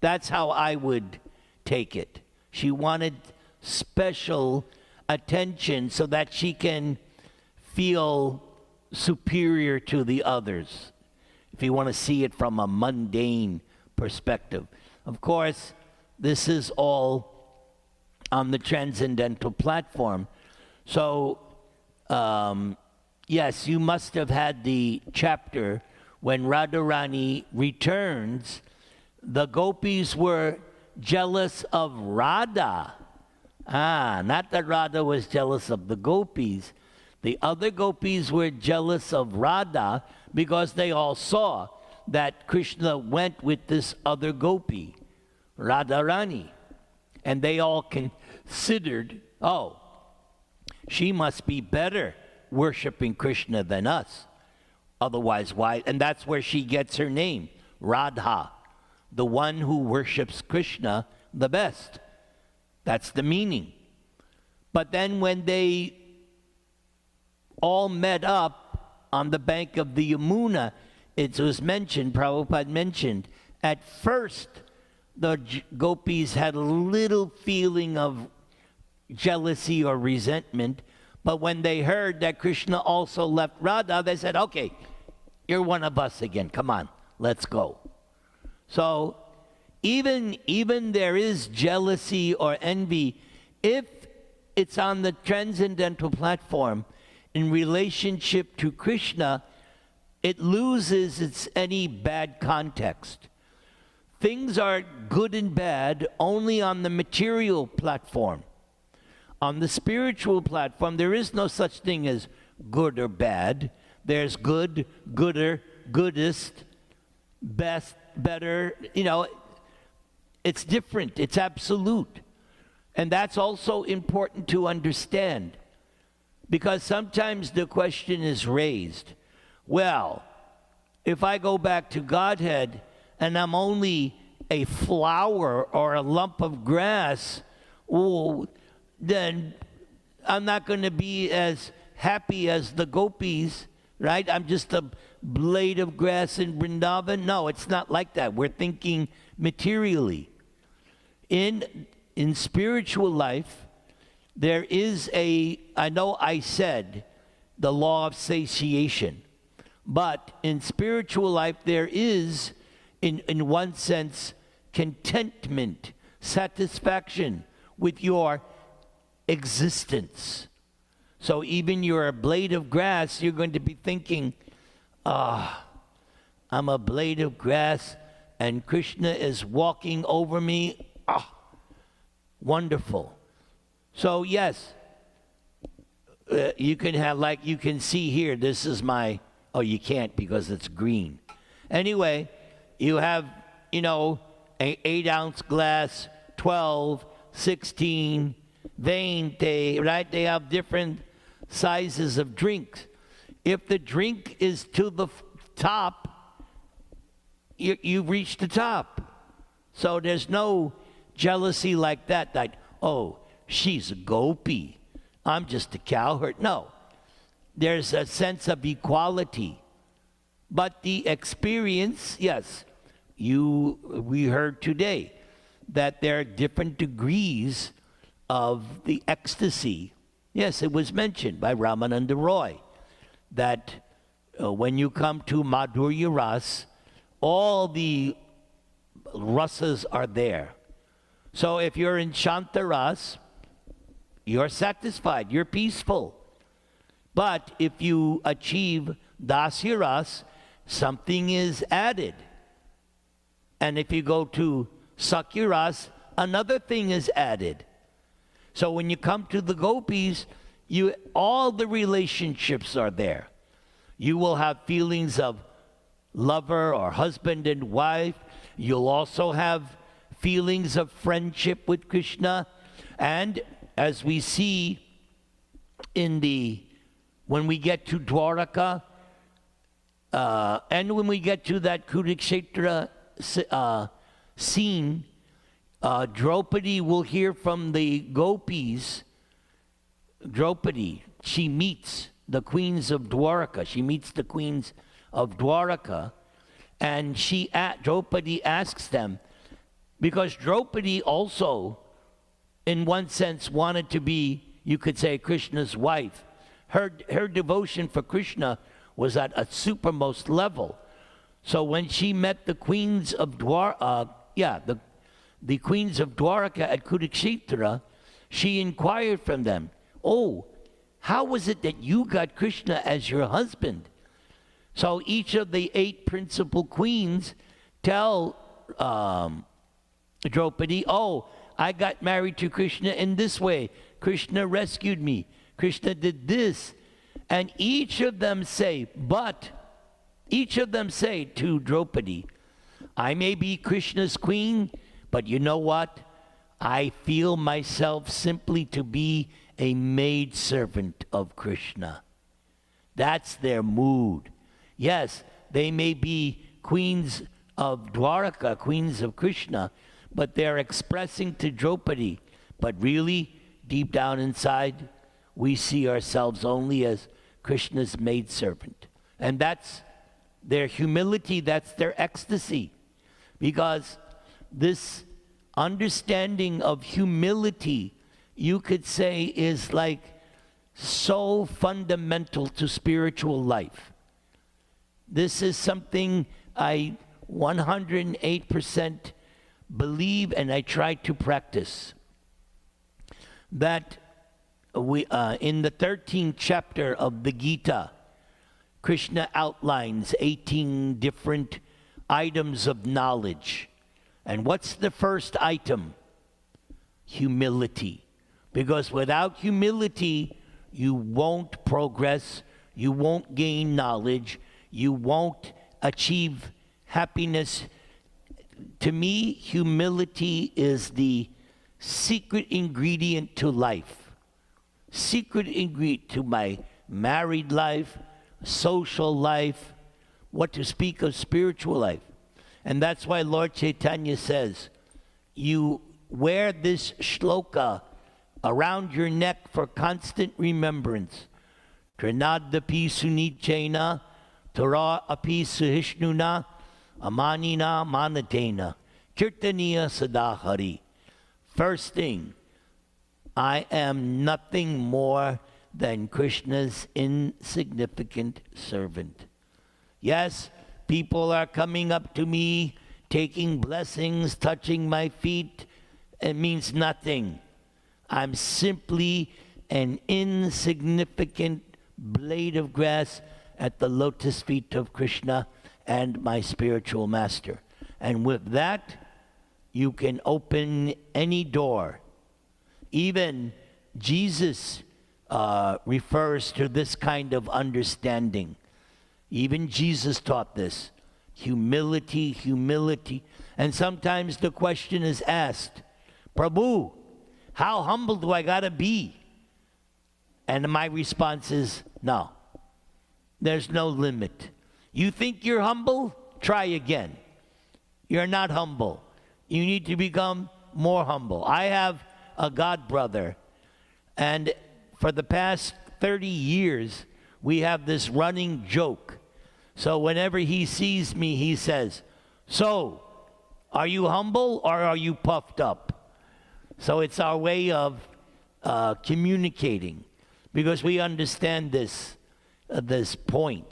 That's how I would take it. She wanted special attention so that she can feel superior to the others, if you want to see it from a mundane perspective. Of course, this is all on the transcendental platform. So, yes, you must have had the chapter when Radharani returns. The gopis were jealous of Radha. Not that Radha was jealous of the gopis. The other gopis were jealous of Radha because they all saw that Krishna went with this other gopi, Radharani. And they all considered, oh, she must be better worshiping Krishna than us. Otherwise, why? And that's where she gets her name, Radha, the one who worships Krishna the best. That's the meaning. But then when they all met up on the bank of the Yamuna, it was mentioned, Prabhupada mentioned, at first the gopis had a little feeling of jealousy or resentment, But when they heard that Krishna also left Radha, they said, okay, you're one of us again. Come on, let's go. So even there is jealousy or envy, if it's on the transcendental platform in relationship to Krishna, it loses its any bad context. Things are good and bad only on the material platform. On the spiritual platform, there is no such thing as good or bad. There's good, gooder, goodest, best, better. You know, it's different. It's absolute. And that's also important to understand, because sometimes the question is raised, well, if I go back to Godhead and I'm only a flower or a lump of grass, oh, then I'm not going to be as happy as the Gopīs, right? I'm just a blade of grass in Vrindavan. No, it's not like that. We're thinking materially. In spiritual life, there is I know I said the law of satiation, but in spiritual life there is, in one sense, contentment, satisfaction with your existence. So even you're a blade of grass, you're going to be thinking, I'm a blade of grass and Krishna is walking over me. Wonderful. So yes, you can have, like you can see here, this is my, oh, you can't because it's green. Anyway, you have, an 8-ounce glass, 12, 16, 20, right? They have different sizes of drinks. If the drink is to the top, you've reached the top. So there's no jealousy like that, oh, she's a Gopi, I'm just a cowherd. No, there's a sense of equality. But the experience, yes, we heard today that there are different degrees of the ecstasy. Yes, it was mentioned by Ramananda Roy that when you come to Madhurya Ras, all the rasas are there. So if you're in Shanta Ras, you're satisfied, you're peaceful. But if you achieve Dasya Ras, something is added. And if you go to Sakya Ras, another thing is added. So when you come to the Gopīs, all the relationships are there. You will have feelings of lover or husband and wife. You'll also have feelings of friendship with Krishna. And as we see when we get to Dwaraka, and when we get to that Kurukshetra scene, Draupadi will hear from the Gopīs. Draupadi, she meets the queens of Dwaraka. She meets the queens of Dwaraka, and Draupadi asks them, because Draupadi also, in one sense, wanted to be, you could say, Krishna's wife. Her devotion for Krishna was at a supermost level. So when she met the queens of the queens of Dwaraka at Kurukshetra, she inquired from them, oh, how was it that you got Krishna as your husband? So each of the 8 principal queens tell Draupadi, oh, I got married to Krishna in this way. Krishna rescued me. Krishna did this. And each of them say to Draupadi, I may be Krishna's queen, but you know what? I feel myself simply to be a maidservant of Krishna. That's their mood. Yes, they may be queens of Dwaraka, queens of Krishna, but they're expressing to Draupadi, but really, deep down inside, we see ourselves only as Krishna's maidservant. And that's their humility, that's their ecstasy. Because this understanding of humility, you could say, is like so fundamental to spiritual life. This is something I 108% believe and I try to practice. That we in the 13th chapter of the Gita, Krishna outlines 18 different items of knowledge. And what's the first item? Humility. Because without humility, you won't progress, you won't gain knowledge, you won't achieve happiness. To me, humility is the secret ingredient to life. Secret ingredient to my married life, social life, what to speak of spiritual life. And that's why Lord Chaitanya says, you wear this shloka around your neck for constant remembrance. Trinadapi sunichena, Torah api suhishnuna, amanina manatena, kirtaniya sadahari. First thing, I am nothing more than Krishna's insignificant servant. Yes, people are coming up to me, taking blessings, touching my feet. It means nothing. I'm simply an insignificant blade of grass at the lotus feet of Krishna and my spiritual master. And with that, you can open any door. Even Jesus refers to this kind of understanding. Even Jesus taught this. Humility, humility. And sometimes the question is asked, Prabhu, how humble do I gotta be? And my response is, no. There's no limit. You think you're humble? Try again. You're not humble. You need to become more humble. I have a god brother, and for the past 30 years, we have this running joke. So whenever he sees me, he says, so, are you humble or are you puffed up? So it's our way of communicating, because we understand this point,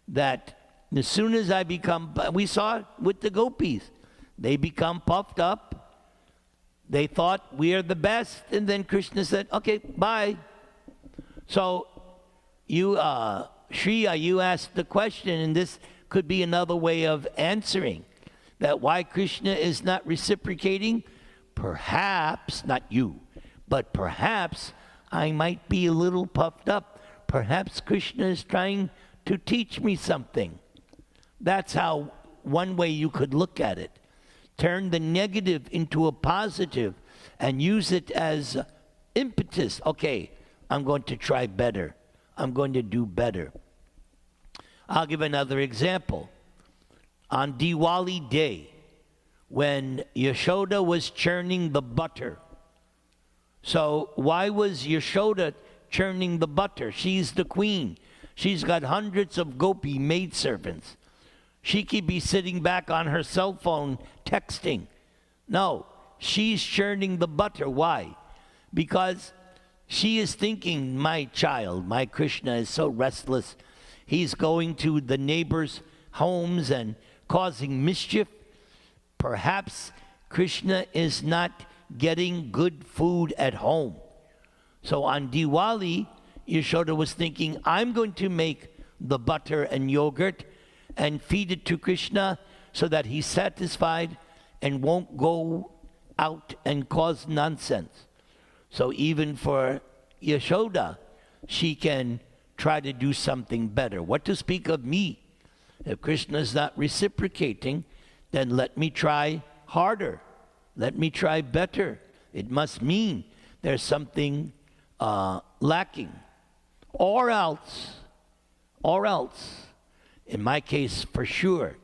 that as soon as I become, we saw it with the Gopīs, they become puffed up. They thought we are the best, and then Krishna said, okay, bye. So you, Shriya, you asked the question, and this could be another way of answering, that why Krishna is not reciprocating. Perhaps, not you, but perhaps I might be a little puffed up. Perhaps Krishna is trying to teach me something. That's how one way you could look at it. Turn the negative into a positive and use it as impetus. Okay, I'm going to try better. I'm going to do better. I'll give another example. On Diwali day, when Yashoda was churning the butter. So why was Yashoda churning the butter? She's the queen. She's got hundreds of gopi maidservants. She could be sitting back on her cell phone texting. No, she's churning the butter. Why? Because she is thinking, my child, my Krishna is so restless. He's going to the neighbors' homes and causing mischief. Perhaps Krishna is not getting good food at home. So on Diwali, Yashoda was thinking, I'm going to make the butter and yogurt and feed it to Krishna so that he's satisfied and won't go out and cause nonsense. So even for Yashoda, she can try to do something better. What to speak of me? If Krishna is not reciprocating, then let me try harder. Let me try better. It must mean there's something lacking. Or else, in my case for sure,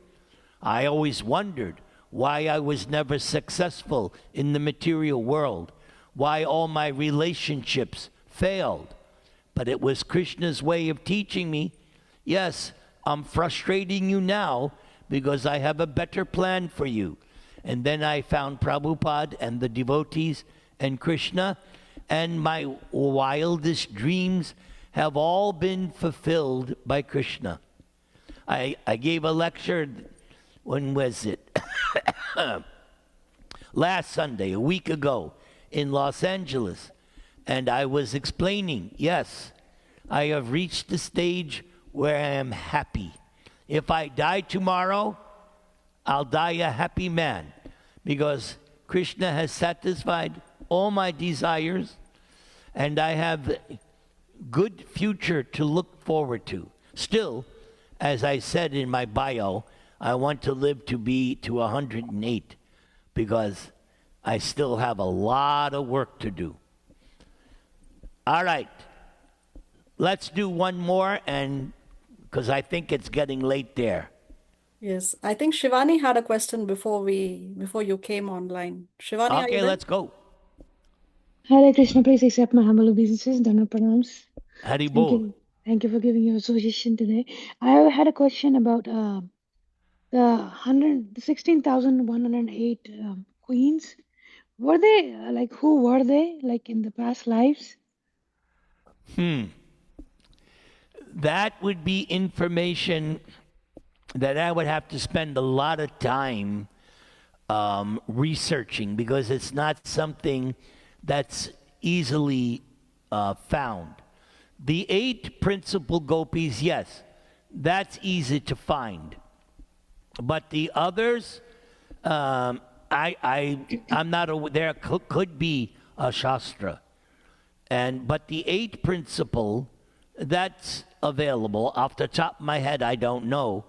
I always wondered why I was never successful in the material world, why all my relationships failed. But it was Krishna's way of teaching me, yes, I'm frustrating you now because I have a better plan for you. And then I found Prabhupada and the devotees and Krishna, and my wildest dreams have all been fulfilled by Krishna. I gave a lecture, when was it? Last Sunday, a week ago, in Los Angeles. And I was explaining, yes, I have reached the stage where I am happy. If I die tomorrow, I'll die a happy man, because Krishna has satisfied all my desires, and I have a good future to look forward to. Still, as I said in my bio, I want to live to be to 108, because I still have a lot of work to do. All right, let's do one more, and because I think it's getting late there. Yes, I think Shivani had a question before you came online. Shivani, are you Okay, there? let's go. Hare Krishna, please accept my humble obeisances. Dana pranams. Hari Thank Bol. you. Thank you for giving your association today. I had a question about the 16,108 queens. Were they who were they like in the past lives? That would be information that I would have to spend a lot of time researching, because it's not something that's easily found. The 8 principal gopis, yes, that's easy to find. But the others, I'm not aware. There could be a shastra, but the 8 principal, that's available. Off the top of my head, I don't know,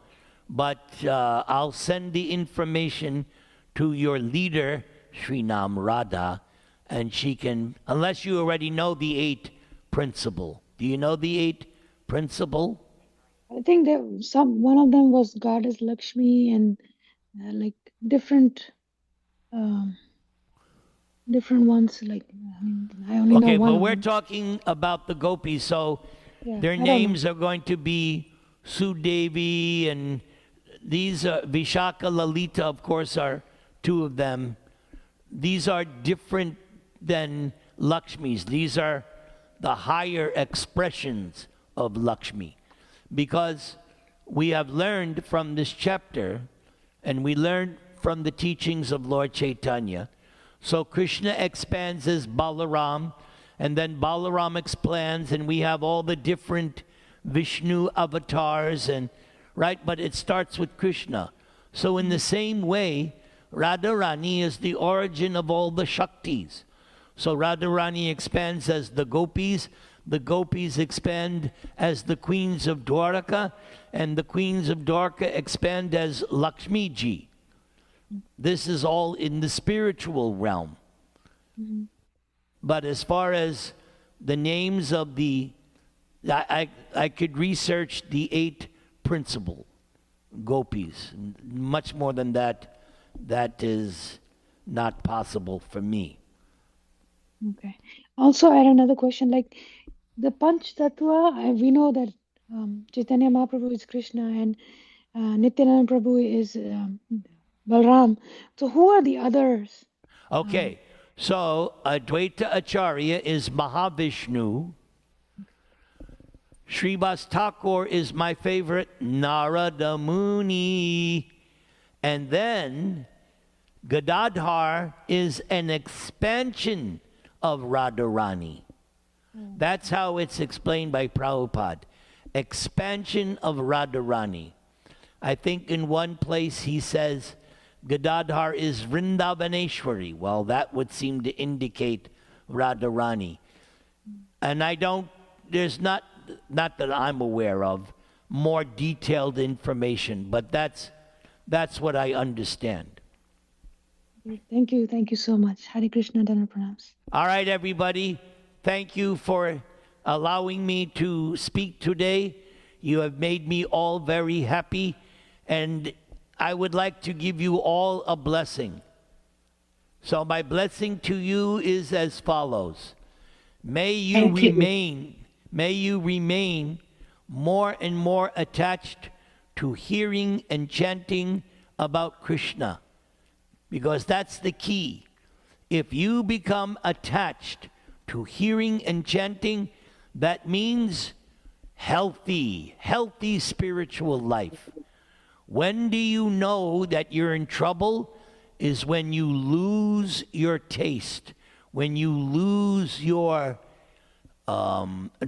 but I'll send the information to your leader, Srinam Radha, and she can, unless you already know the 8 principal. Do you know the 8 principal? I think one of them was goddess Lakshmi and different ones. I only know Okay, one but of we're them. talking about the gopis, so Yeah, their I don't know. names are going to be Sudevi, and these are Vishaka, Lalita, of course, are 2 of them. These are different than Lakshmi's. These are the higher expressions of Lakshmi, because we have learned from this chapter, and we learned from the teachings of Lord Chaitanya. So Krishna expands as Balaram, and then Balaram expands, and we have all the different Vishnu avatars, and right, but it starts with Krishna. So in the same way, Radharani is the origin of all the Shaktis. So Radharani expands as the gopis expand as the queens of Dwaraka, and the queens of Dwaraka expand as Lakshmi Ji. This is all in the spiritual realm. But as far as the names of I could research the 8 principal gopis. Much more than that, that is not possible for me. Okay. Also, I had another question. Like the Panch Tattva, we know that Chaitanya Mahaprabhu is Krishna and Nityananda Prabhu is Balram. So who are the others? Okay, so Advaita Acharya is Mahavishnu. Srivas Thakur is my favorite, Narada Muni. And then Gadadhar is an expansion of Radharani. That's how it's explained by Prabhupada. Expansion of Radharani. I think in one place he says Gadadhar is Vrindavaneshwari. Well, that would seem to indicate Radharani. And there's not that I'm aware of, more detailed information, but that's what I understand. Thank you so much. Hare Krishna, Dana pranams. All right, everybody. Thank you for allowing me to speak today. You have made me all very happy, and I would like to give you all a blessing. So my blessing to you is as follows. May you remain more and more attached to hearing and chanting about Krishna, because that's the key. If you become attached to hearing and chanting, that means healthy spiritual life. When do you know that you're in trouble? Is when you lose your taste, when you lose your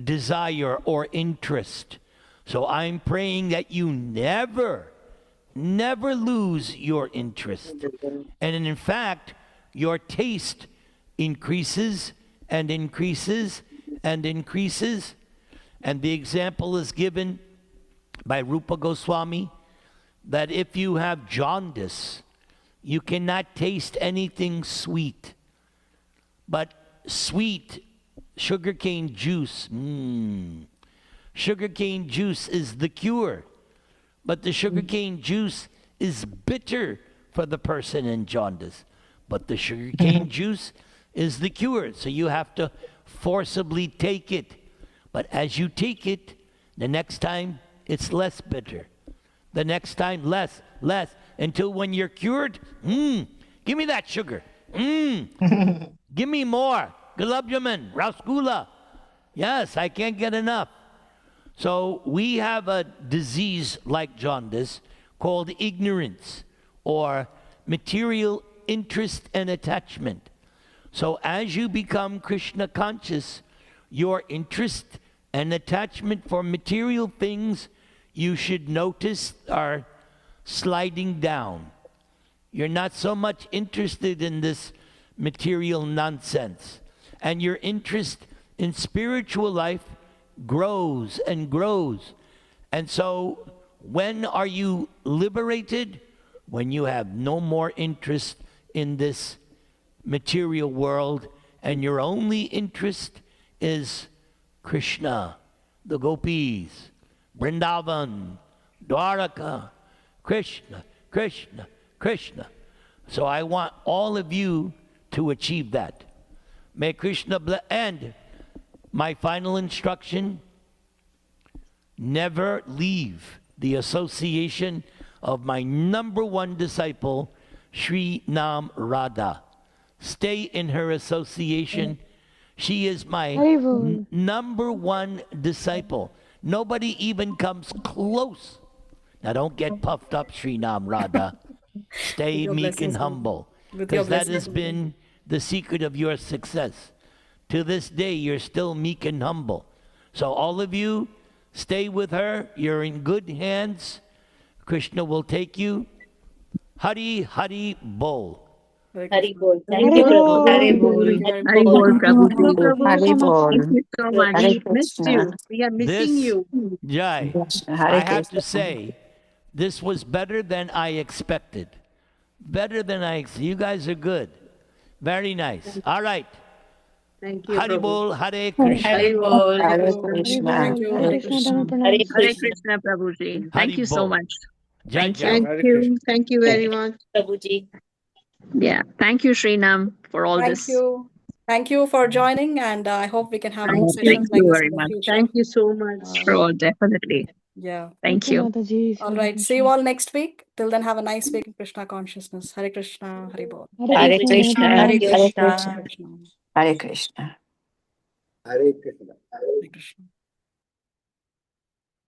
desire or interest. So I'm praying that you never lose your interest. And in fact, your taste increases and increases and increases. And the example is given by Rupa Goswami that if you have jaundice, you cannot taste anything sweet. But sweet sugarcane juice, sugarcane juice is the cure. But the sugarcane juice is bitter for the person in jaundice. But the sugarcane juice is the cure. So you have to forcibly take it. But as you take it, the next time it's less bitter. The next time less, until when you're cured, give me that sugar. Give me more. Gulab Jamun, Rasgulla. Yes, I can't get enough. So we have a disease like jaundice called ignorance or material interest and attachment. So as you become Krishna conscious, your interest and attachment for material things, you should notice, are sliding down. You're not so much interested in this material nonsense. And your interest in spiritual life grows and grows. And so when are you liberated? When you have no more interest in this material world and your only interest is Krishna, the Gopīs, Vrindavan, Dwaraka, Krishna, Krishna, Krishna. So I want all of you to achieve that. May Krishna bless. And my final instruction, never leave the association of my number one disciple, Sri Nam Radha. Stay in her association. She is my number one disciple. Nobody even comes close. Now don't get puffed up, Sri Nam Radha. Stay meek and humble. Because that has been the secret of your success. To this day, you're still meek and humble. So all of you, stay with her. You're in good hands. Krishna will take you. Hari Hari Bol. Hari Bol. Thank you, Prabhu. Hari Bol. Hari Bol, Prabhuji. Hari Bol. Thank you so much. Hare We missed Krishna. you. We are missing This, you. Jai, Hare I have to Krishna. say, this was better than I expected. Better than I expected. You guys are good. Very nice. All right. Thank you, Hari Prabhu. Bol, Hare Krishna. Hari Bol. Hare Hare Krishna. Thank you. Hare Krishna. Dhamma Hare pranam. Hare Krishna. Krishna, Prabhuji. Hari Thank you so Bol. much. Jai Thank Jai. you. Thank Hare you. Krishna. Thank you very much. Prabhuji. Yeah. Thank you, Srinam, for all Thank this. you. Thank you for joining, and I hope we can have Thank more sessions like you this very in the much. future. Thank you so much for all. Definitely. Yeah. Thank you. Mataji. All right. See you all next week. Till then, have a nice week in Krishna consciousness. Hare Krishna, Hare Bol. Hare Krishna. Dhamma Hare pranam. Krishna. Hare Krishna. Hare Krishna. Hare Krishna.